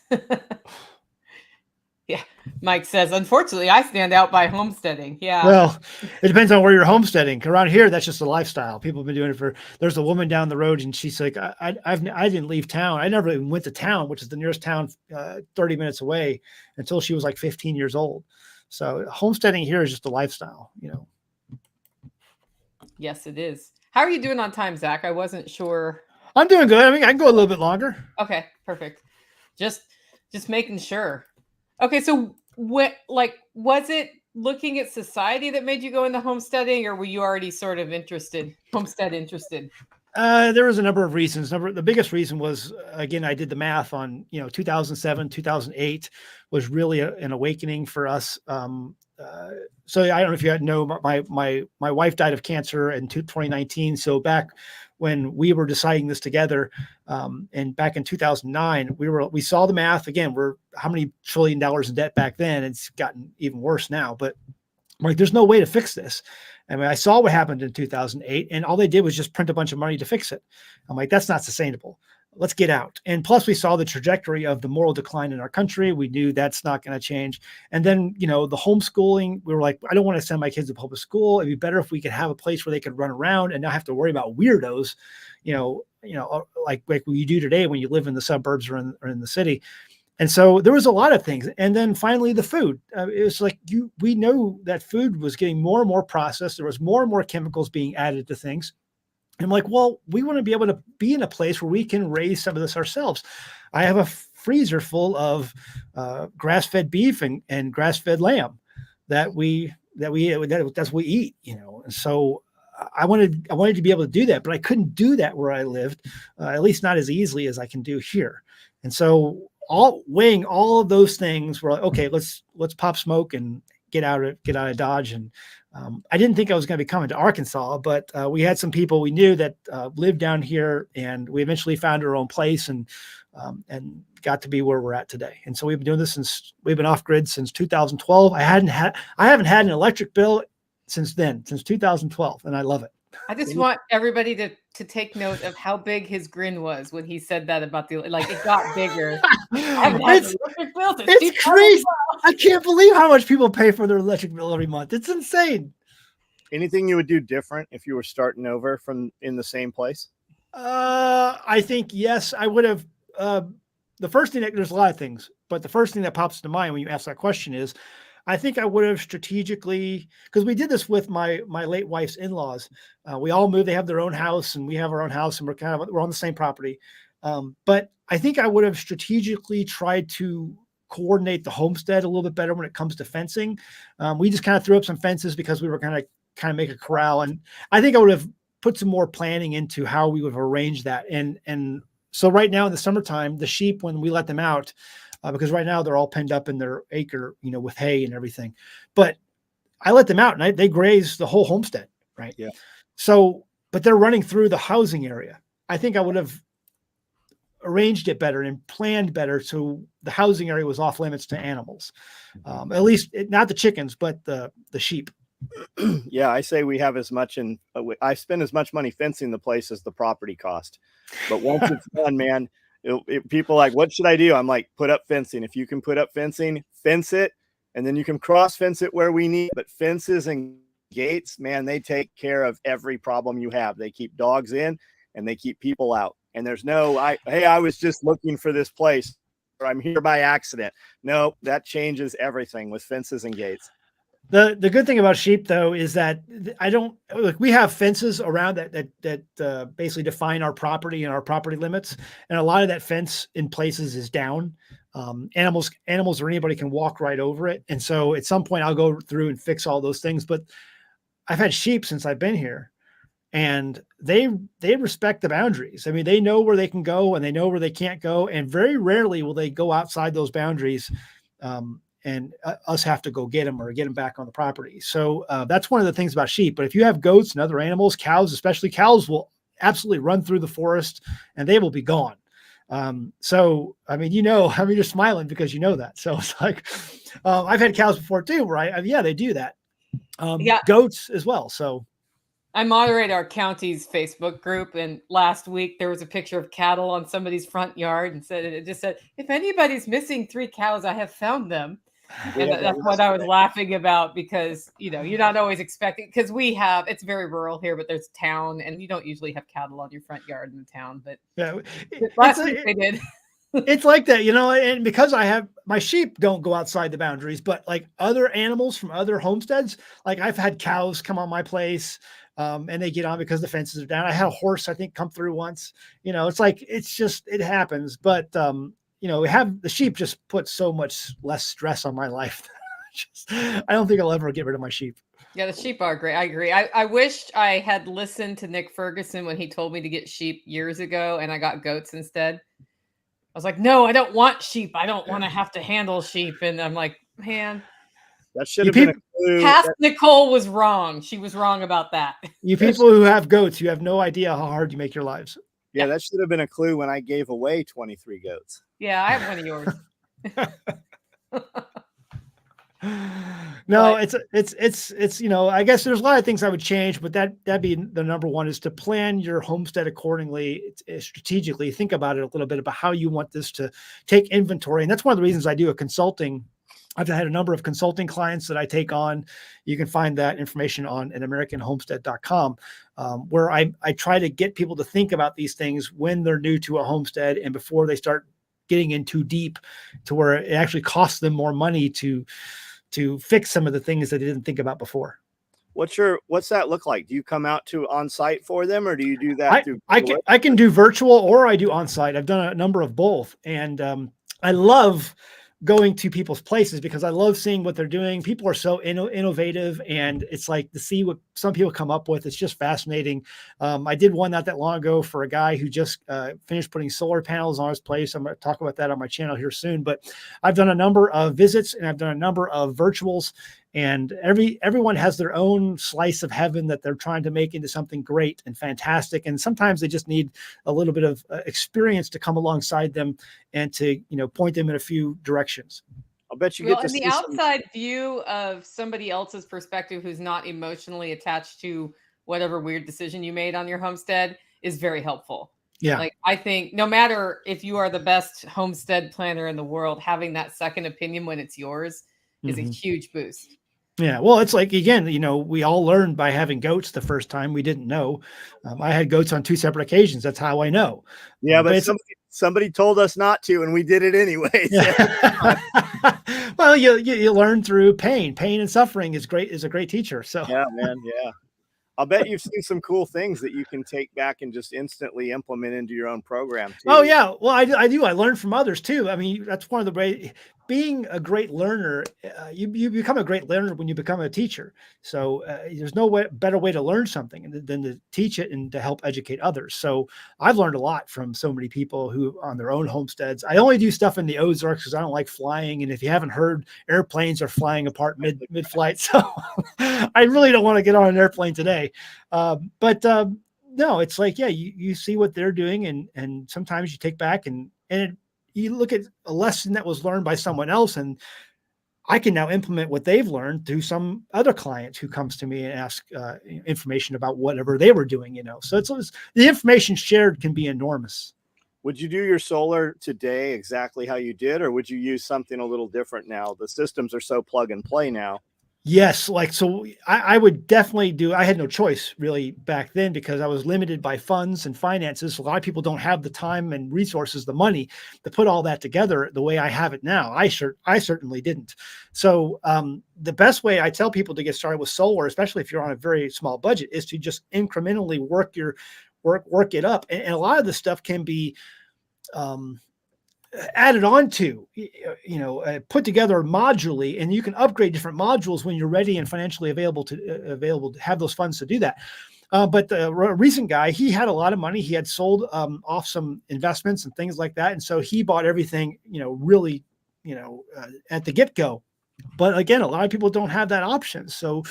Yeah. Mike says, unfortunately, I stand out by homesteading. Yeah. Well, it depends on where you're homesteading. Around here, that's just a lifestyle. People have been doing it for. There's a woman down the road, and she's like, I didn't leave town. I never even went to town, which is the nearest town, 30 minutes away, until she was like 15 years old. So homesteading here is just a lifestyle, you know. Yes, it is. How are you doing on time, Zach? I wasn't sure. I'm doing good. I mean, I can go a little bit longer. Okay, perfect. Just making sure. Okay, so what, like, was it looking at society that made you go into homesteading, or were you already sort of homestead interested? There was a number of reasons. The biggest reason was, again, I did the math on, 2007, 2008 was really an awakening for us. So I don't know if you know, my wife died of cancer in 2019. So back when we were deciding this together, and back in 2009, we saw the math. Again, we're how many $1 trillion in debt back then? It's gotten even worse now, but like, there's no way to fix this. I mean, I saw what happened in 2008, and all they did was just print a bunch of money to fix it. I'm like, that's not sustainable. Let's get out. And plus, we saw the trajectory of the moral decline in our country. We knew that's not going to change. And then, the homeschooling, we were like, I don't want to send my kids to public school. It'd be better if we could have a place where they could run around and not have to worry about weirdos, like you do today when you live in the suburbs or in the city. And so there was a lot of things. And then finally the food, it was like, we know that food was getting more and more processed. There was more and more chemicals being added to things. And I'm like, well, we want to be able to be in a place where we can raise some of this ourselves. I have a freezer full of grass-fed beef and grass-fed lamb that's what we eat, And so I wanted to be able to do that, but I couldn't do that where I lived, at least not as easily as I can do here. And so weighing all of those things, we're like, okay, let's pop smoke and get out of Dodge. And I didn't think I was going to be coming to Arkansas, but we had some people we knew that lived down here, and we eventually found our own place and got to be where we're at today. And so we've been doing this we've been off grid since 2012. I haven't had an electric bill since 2012, and I love it. I just want everybody to take note of how big his grin was when he said that about it got bigger. It's crazy. I can't believe how much people pay for their electric bill every month. It's insane. Anything you would do different if you were starting over from in the same place? I think, yes, I would have. The first thing there's a lot of things, but the first thing that pops to mind when you ask that question is, I think I would have strategically, because we did this with my late wife's in-laws. We all moved. They have their own house, and we have our own house, and we're on the same property. But I think I would have strategically tried to coordinate the homestead a little bit better when it comes to fencing. We just kind of threw up some fences because we were kind of make a corral, and I think I would have put some more planning into how we would have arranged that. And so right now in the summertime, the sheep, when we let them out, because right now they're all penned up in their acre, with hay and everything. But I let them out, and they graze the whole homestead, right? Yeah. So, but they're running through the housing area. I think I would have arranged it better and planned better so the housing area was off limits to animals. At least not the chickens, but the sheep. Yeah, I say we have as much I spend as much money fencing the place as the property cost. But once it's done, man, people like, what should I do? I'm like, put up fencing. If you can put up fencing, fence it, and then you can cross fence it where we need. But fences and gates, man, they take care of every problem you have. They keep dogs in and they keep people out. And there's I was just looking for this place, or I'm here by accident. No, that changes everything with fences and gates. The good thing about sheep, though, is that we have fences around that basically define our property and our property limits. And a lot of that fence in places is down. Animals or anybody can walk right over it. And so at some point I'll go through and fix all those things. But I've had sheep since I've been here. and they respect the boundaries. I mean, they know where they can go and they know where they can't go. And very rarely will they go outside those boundaries. And us have to go get them or get them back on the property. So that's one of the things about sheep. But if you have goats and other animals, cows, especially cows, will absolutely run through the forest and they will be gone. So, I mean, you're smiling because you know that. So it's like, I've had cows before too, right? Yeah, they do that. Goats as well. So I moderate our county's Facebook group, and last week there was a picture of cattle on somebody's front yard, and it just said, if anybody's missing 3 cows, I have found them. And that's what I was laughing about, because, you're not always expecting, because it's very rural here, but there's town, and you don't usually have cattle on your front yard in the town. But yeah, last week they did. It's like that, and because I have my sheep don't go outside the boundaries, but like other animals from other homesteads, like I've had cows come on my place, and they get on because the fences are down. I had a horse, I think, come through once. It's like, it happens. But the sheep just put so much less stress on my life. I don't think I'll ever get rid of my sheep. Yeah, the sheep are great. I agree. I wished I had listened to Nick Ferguson when he told me to get sheep years ago, and I got goats instead. I was like, no, I don't want sheep. I don't want to have to handle sheep. And I'm like, man, that should have been a clue. Past Nicole was wrong. She was wrong about that. You people who have goats, you have no idea how hard you make your lives. Yeah, that should have been a clue when I gave away 23 goats. Yeah, I have one of yours. No, it's I guess there's a lot of things I would change, but that'd be the number one, is to plan your homestead accordingly, strategically. Think about it a little bit about how you want this to take inventory. And that's one of the reasons I do a consulting. I've had a number of consulting clients that I take on. You can find that information on anamericanhomestead.com, where I try to get people to think about these things when they're new to a homestead and before they start getting in too deep to where it actually costs them more money to fix some of the things that they didn't think about before. What's that look like? Do you come out to on site for them, or do you do that through? I can do virtual or I do on site. I've done a number of both. And I love going to people's places because I love seeing what they're doing. People are so innovative, and it's like to see what some people come up with. It's just fascinating. I did one not that long ago for a guy who just finished putting solar panels on his place. I'm going to talk about that on my channel here soon, but I've done a number of visits and I've done a number of virtuals, and everyone has their own slice of heaven that they're trying to make into something great and fantastic. And sometimes they just need a little bit of experience to come alongside them and to, point them in a few directions. I'll bet you get to see the outside view of somebody else's perspective who's not emotionally attached to whatever weird decision you made on your homestead is very helpful. Yeah. Like, I think no matter if you are the best homestead planner in the world, having that second opinion when it's yours is a huge boost. Yeah. Well, it's like, again, we all learned by having goats the first time. We didn't know. I had goats on 2 separate occasions. That's how I know. Yeah. But somebody told us not to, and we did it anyway. Yeah. Well, you learn through pain and suffering is a great teacher. So yeah, man. Yeah. I'll bet you've seen some cool things that you can take back and just instantly implement into your own program too. Oh yeah. Well, I do. I learn from others too. I mean, that's one of the ways. Being a great learner, you become a great learner when you become a teacher. So there's no better way to learn something than to teach it and to help educate others. So I've learned a lot from so many people who on their own homesteads. I only do stuff in the Ozarks because I don't like flying. And if you haven't heard, airplanes are flying apart mid-flight. So I really don't want to get on an airplane today. But no, it's like, yeah, you see what they're doing, and sometimes you take back and you look at a lesson that was learned by someone else, and I can now implement what they've learned through some other client who comes to me and asks information about whatever they were doing, So it's the information shared can be enormous. Would you do your solar today exactly how you did, or would you use something a little different now? The systems are so plug and play now. Yes. So I would definitely I had no choice really back then because I was limited by funds and finances. A lot of people don't have the time and resources, the money to put all that together the way I have it now. I certainly didn't. So the best way I tell people to get started with solar, especially if you're on a very small budget, is to just incrementally work it up. And a lot of the stuff can be, added on to, put together modularly, and you can upgrade different modules when you're ready and financially available to have those funds to do that. But the recent guy, he had a lot of money. He had sold off some investments and things like that. And so he bought everything, really, at the get-go. But again, a lot of people don't have that option. So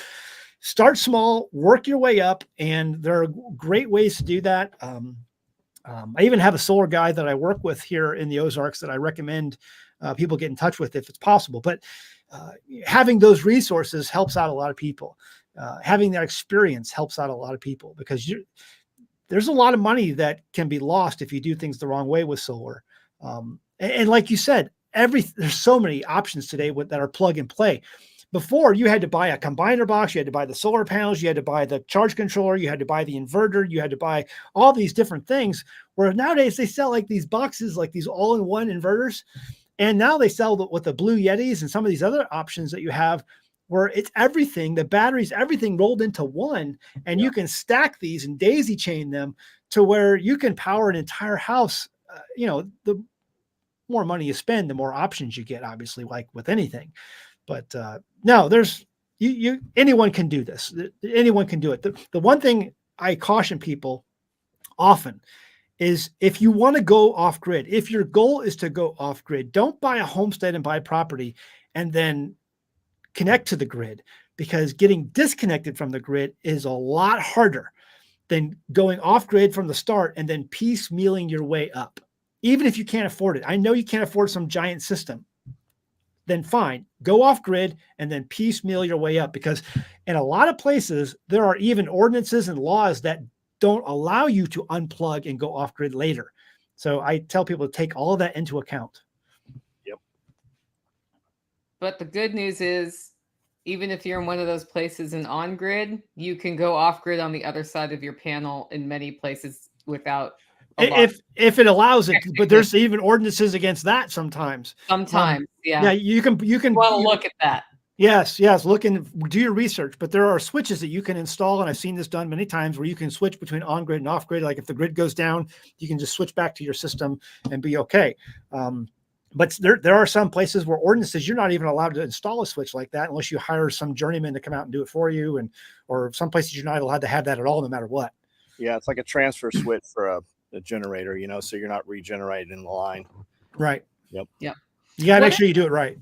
start small, work your way up. And there are great ways to do that. I even have a solar guy that I work with here in the Ozarks that I recommend people get in touch with if it's possible. But having those resources helps out a lot of people. Having that experience helps out a lot of people because there's a lot of money that can be lost if you do things the wrong way with solar. And like you said, there's so many options today that are plug and play. Before, you had to buy a combiner box, you had to buy the solar panels, you had to buy the charge controller, you had to buy the inverter, you had to buy all these different things. Where nowadays they sell like these boxes, like these all-in-one inverters. And now they sell with the Blue Yetis and some of these other options that you have where it's everything, the batteries, everything rolled into one. And you can stack these and daisy chain them to where you can power an entire house. The more money you spend, the more options you get, obviously, like with anything. But no, there's anyone can do this. Anyone can do it. The one thing I caution people often is if you want to go off grid, if your goal is to go off grid, don't buy a homestead and buy property and then connect to the grid, because getting disconnected from the grid is a lot harder than going off grid from the start and then piecemealing your way up. Even if you can't afford it. I know you can't afford some giant system. Then fine, go off grid and then piecemeal your way up, because in a lot of places, there are even ordinances and laws that don't allow you to unplug and go off grid later. So I tell people to take all of that into account. Yep. But the good news is, even if you're in one of those places and on grid, you can go off grid on the other side of your panel in many places without. If it allows it, but there's even ordinances against that sometimes. Sometimes, yeah. Yeah, you can want to look at that. Yes. Look and do your research. But there are switches that you can install, and I've seen this done many times, where you can switch between on grid and off grid. Like if the grid goes down, you can just switch back to your system and be okay. But there are some places where ordinances, you're not even allowed to install a switch like that unless you hire some journeyman to come out and do it for you, or some places you're not allowed to have that at all, no matter what. Yeah, it's like a transfer switch for a generator, so you're not regenerating in the line. Right. Yep. Yeah. You got to make sure you do it right.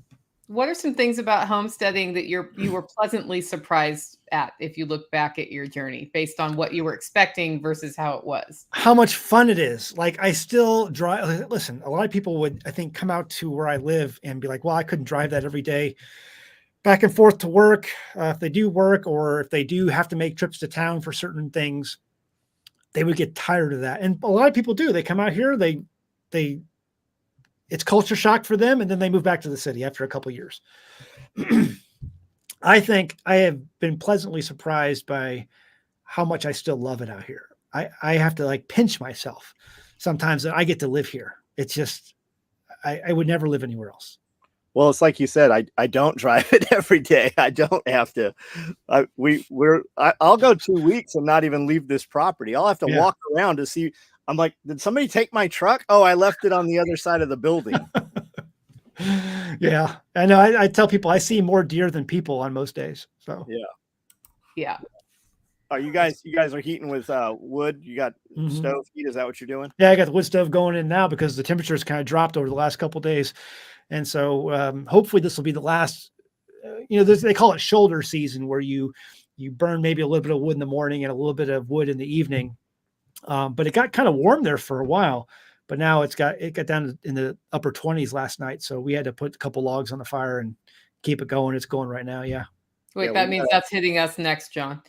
What are some things about homesteading that you were pleasantly surprised at if you look back at your journey based on what you were expecting versus how it was? How much fun it is. Like I still drive. Listen, a lot of people would, I think, come out to where I live and be like, well, I couldn't drive that every day back and forth to work. If they do work, or if they do have to make trips to town for certain things, they would get tired of that. And a lot of people do. They come out here, it's culture shock for them, and then they move back to the city after a couple of years. I think I have been pleasantly surprised by how much I still love it out here. I have to pinch myself sometimes that I get to live here. It's just, I would never live anywhere else. Well, it's like you said, I don't drive it every day. I don't have to. I'll go 2 weeks and not even leave this property. I'll have to walk around to see. I'm like, did somebody take my truck? Oh, I left it on the other side of the building. Yeah, I know. I tell people I see more deer than people on most days. So yeah. Are you guys are heating with wood? You got stove heat? Is that what you're doing? Yeah, I got the wood stove going in now because the temperatures kind of dropped over the last couple of days. And so hopefully this will be the last, they call it shoulder season, where you burn maybe a little bit of wood in the morning and a little bit of wood in the evening. But it got kind of warm there for a while, but now it got down in the upper 20s last night. So we had to put a couple logs on the fire and keep it going. It's going right now. Yeah. Wait, that means that's hitting us next, John.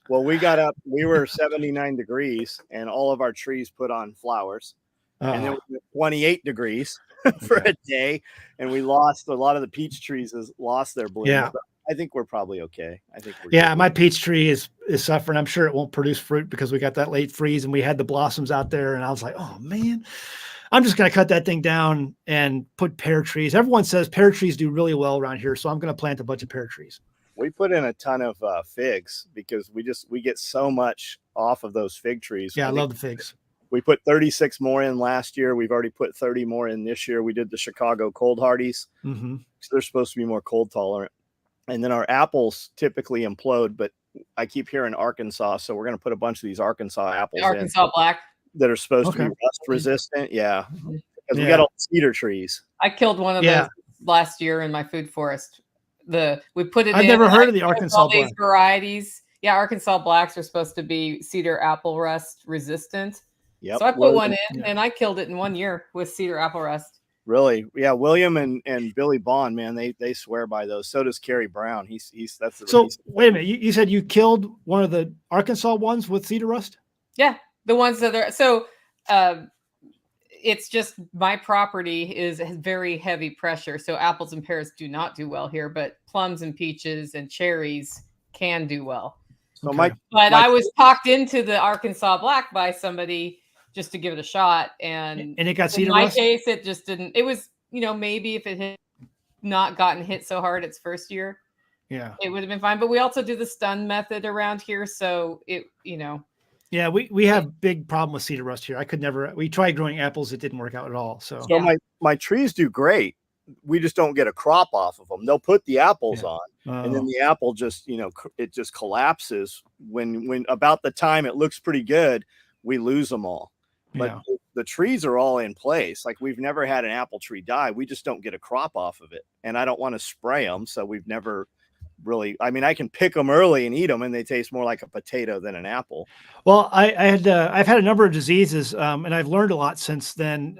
Well, we got up, we were 79 degrees and all of our trees put on flowers. And then we were 28 degrees for a day, and we lost a lot of the peach trees lost their bloom. Yeah. But I think we're probably okay. I think we're good. My good. peach tree is suffering. I'm sure it won't produce fruit because we got that late freeze and we had the blossoms out there, and I was like, oh man, I'm just going to cut that thing down and put pear trees. Everyone says pear trees do really well around here, so I'm going to plant a bunch of pear trees. We put in a ton of figs because we get so much off of those fig trees. Yeah, I love the figs. We put 36 more in last year. We've already put 30 more in this year. We did the Chicago cold hardies. So they're supposed to be more cold tolerant. And then our apples typically implode, but I keep hearing Arkansas, so we're going to put a bunch of these Arkansas apples Arkansas black that are supposed to be rust resistant. Yeah, because we got all cedar trees. I killed one of those last year in my food forest. We put it. I've never heard of the Arkansas black. These varieties. Yeah, Arkansas blacks are supposed to be cedar apple rust resistant. Yep. So I put one in, and I killed it in 1 year with cedar apple rust. Really? Yeah. William and Billy Bond, man, they swear by those. So does Kerry Brown. Wait a minute. You said you killed one of the Arkansas ones with cedar rust? Yeah, the ones that are it's just my property has very heavy pressure. So apples and pears do not do well here, but plums and peaches and cherries can do well. So I was talked into the Arkansas black by somebody just to give it a shot. And it got cedar rust? rust? In my case, it just didn't. It was, maybe if it had not gotten hit so hard its first year, it would have been fine. But we also do the stun method around here. So Yeah, we have big problem with cedar rust here. We tried growing apples. It didn't work out at all. So my trees do great. We just don't get a crop off of them. They'll put the apples on and then the apple just, it just collapses when about the time it looks pretty good, we lose them all. But the trees are all in place. Like we've never had an apple tree die. We just don't get a crop off of it. And I don't want to spray them. So we've never really, I can pick them early and eat them and they taste more like a potato than an apple. Well, I've had a number of diseases and I've learned a lot since then.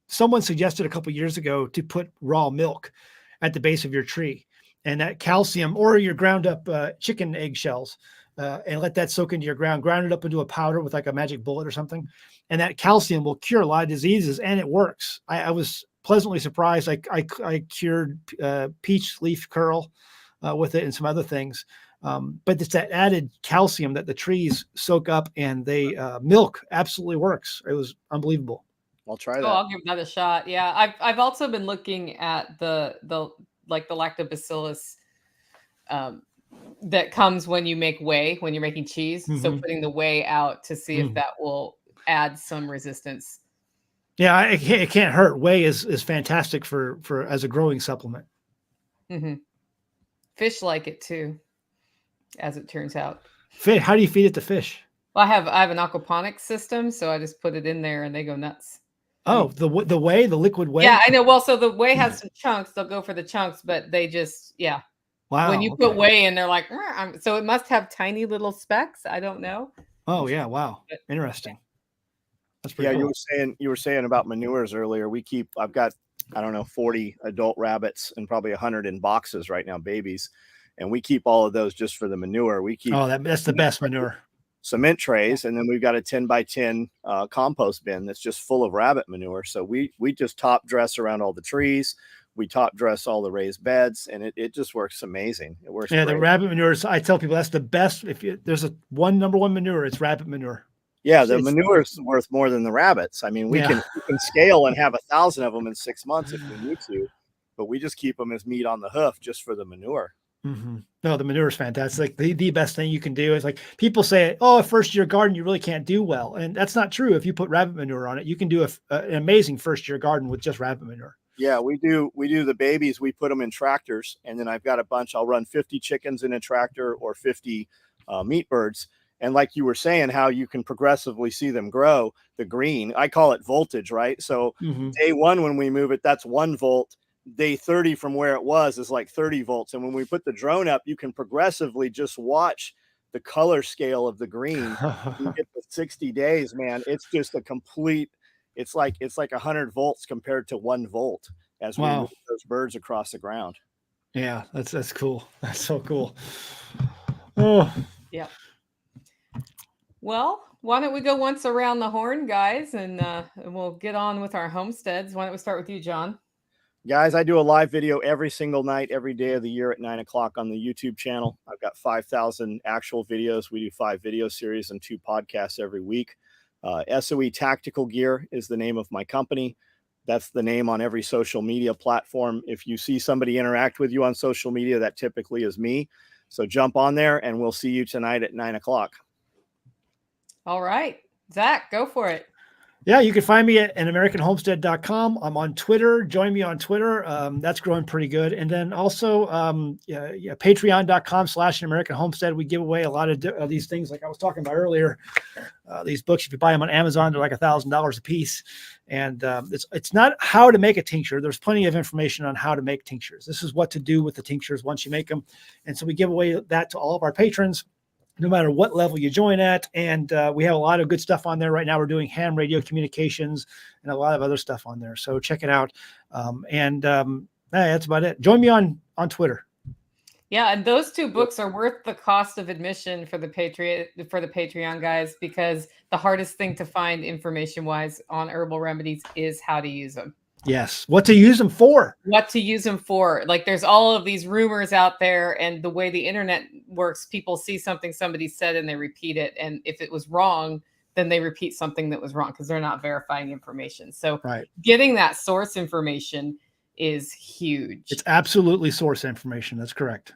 Someone suggested a couple of years ago to put raw milk at the base of your tree, and that calcium, or your ground up chicken eggshells, and let that soak into your ground, ground it up into a powder with like a magic bullet or something. And that calcium will cure a lot of diseases, and it works. I was pleasantly surprised. I cured peach leaf curl with it and some other things. But it's that added calcium that the trees soak up, and they milk absolutely works. It was unbelievable. I'll try that. I'll give that a shot. Yeah, I've also been looking at the lactobacillus that comes when you make whey, when you're making cheese. Mm-hmm. So putting the whey out to see if that will add some resistance. Yeah, it can't hurt. Whey is fantastic for as a growing supplement. Mm-hmm. Fish like it too, as it turns out. How do you feed it to fish? Well, I have an aquaponics system, so I just put it in there and they go nuts. Oh, the whey, the liquid whey? Yeah, I know. Well, so the whey has some chunks. They'll go for the chunks, but they just, Wow. When you put whey in, they're like, so it must have tiny little specks. I don't know. Oh, yeah. Wow. Interesting. That's pretty cool. You were saying about manures earlier. I've got, 40 adult rabbits and probably 100 in boxes right now, babies. And we keep all of those just for the manure. That's the best manure. Cement trays, and then we've got a 10 by 10 compost bin that's just full of rabbit manure. So we just top dress around all the trees. We top dress all the raised beds, and it just works amazing. It works. Yeah, great. The rabbit manure. I tell people that's the best. There's number one manure, it's rabbit manure. Yeah, the manure is worth more than the rabbits. I mean, we can scale and have 1,000 of them in 6 months if we need to, but we just keep them as meat on the hoof just for the manure. Mm-hmm. No, the manure is fantastic. The best thing you can do is, like, people say, oh, a first year garden, you really can't do well. And that's not true. If you put rabbit manure on it, you can do an amazing first year garden with just rabbit manure. Yeah, we do the babies. We put them in tractors, and then I've got a bunch. I'll run 50 chickens in a tractor or 50 meat birds. And like you were saying, how you can progressively see them grow, the green, I call it voltage, right? So day one, when we move it, that's 1 volt. Day 30 from where it was is like 30 volts. And when we put the drone up, you can progressively just watch the color scale of the green. You get to 60 days, man. It's just a complete, it's like 100 volts compared to 1 volt as we move those birds across the ground. Yeah, that's cool. That's so cool. Oh, yeah. Well, why don't we go once around the horn, guys, and we'll get on with our homesteads. Why don't we start with you, John? Guys, I do a live video every single night, every day of the year at 9 o'clock on the YouTube channel. I've got 5,000 actual videos. We do 5 video series and 2 podcasts every week. SOE Tactical Gear is the name of my company. That's the name on every social media platform. If you see somebody interact with you on social media, that typically is me. So jump on there, and we'll see you tonight at 9 o'clock. All right. Zach, go for it. Yeah, you can find me at anamericanhomestead.com. I'm on Twitter. Join me on Twitter. That's growing pretty good. And then also patreon.com/anamericanhomestead. We give away a lot of these things like I was talking about earlier. These books, if you buy them on Amazon, they're like $1,000 a piece. And it's not how to make a tincture. There's plenty of information on how to make tinctures. This is what to do with the tinctures once you make them. And so we give away that to all of our patrons, no matter what level you join at. And we have a lot of good stuff on there right now. We're doing ham radio communications and a lot of other stuff on there. So check it out. That's about it. Join me on Twitter. Yeah, and those 2 books are worth the cost of admission for the Patreon guys, because the hardest thing to find information-wise on herbal remedies is how to use them. Yes, what to use them for. What to use them for. Like there's all of these rumors out there, and the way the internet works, people see something somebody said and they repeat it, and if it was wrong, then they repeat something that was wrong because they're not verifying information. So getting that source information is huge. It's absolutely source information. That's correct.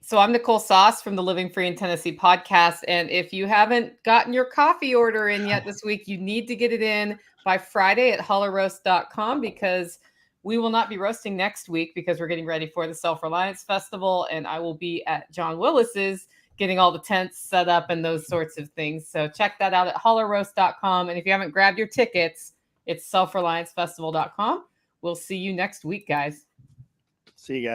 So I'm Nicole Sauce from the Living Free in Tennessee podcast. And if you haven't gotten your coffee order in yet this week, you need to get it in by Friday at hollowroast.com, because we will not be roasting next week because we're getting ready for the Self-Reliance Festival. And I will be at John Willis's getting all the tents set up and those sorts of things. So check that out at hollowroast.com. And if you haven't grabbed your tickets, it's selfreliancefestival.com. We'll see you next week, guys. See you guys.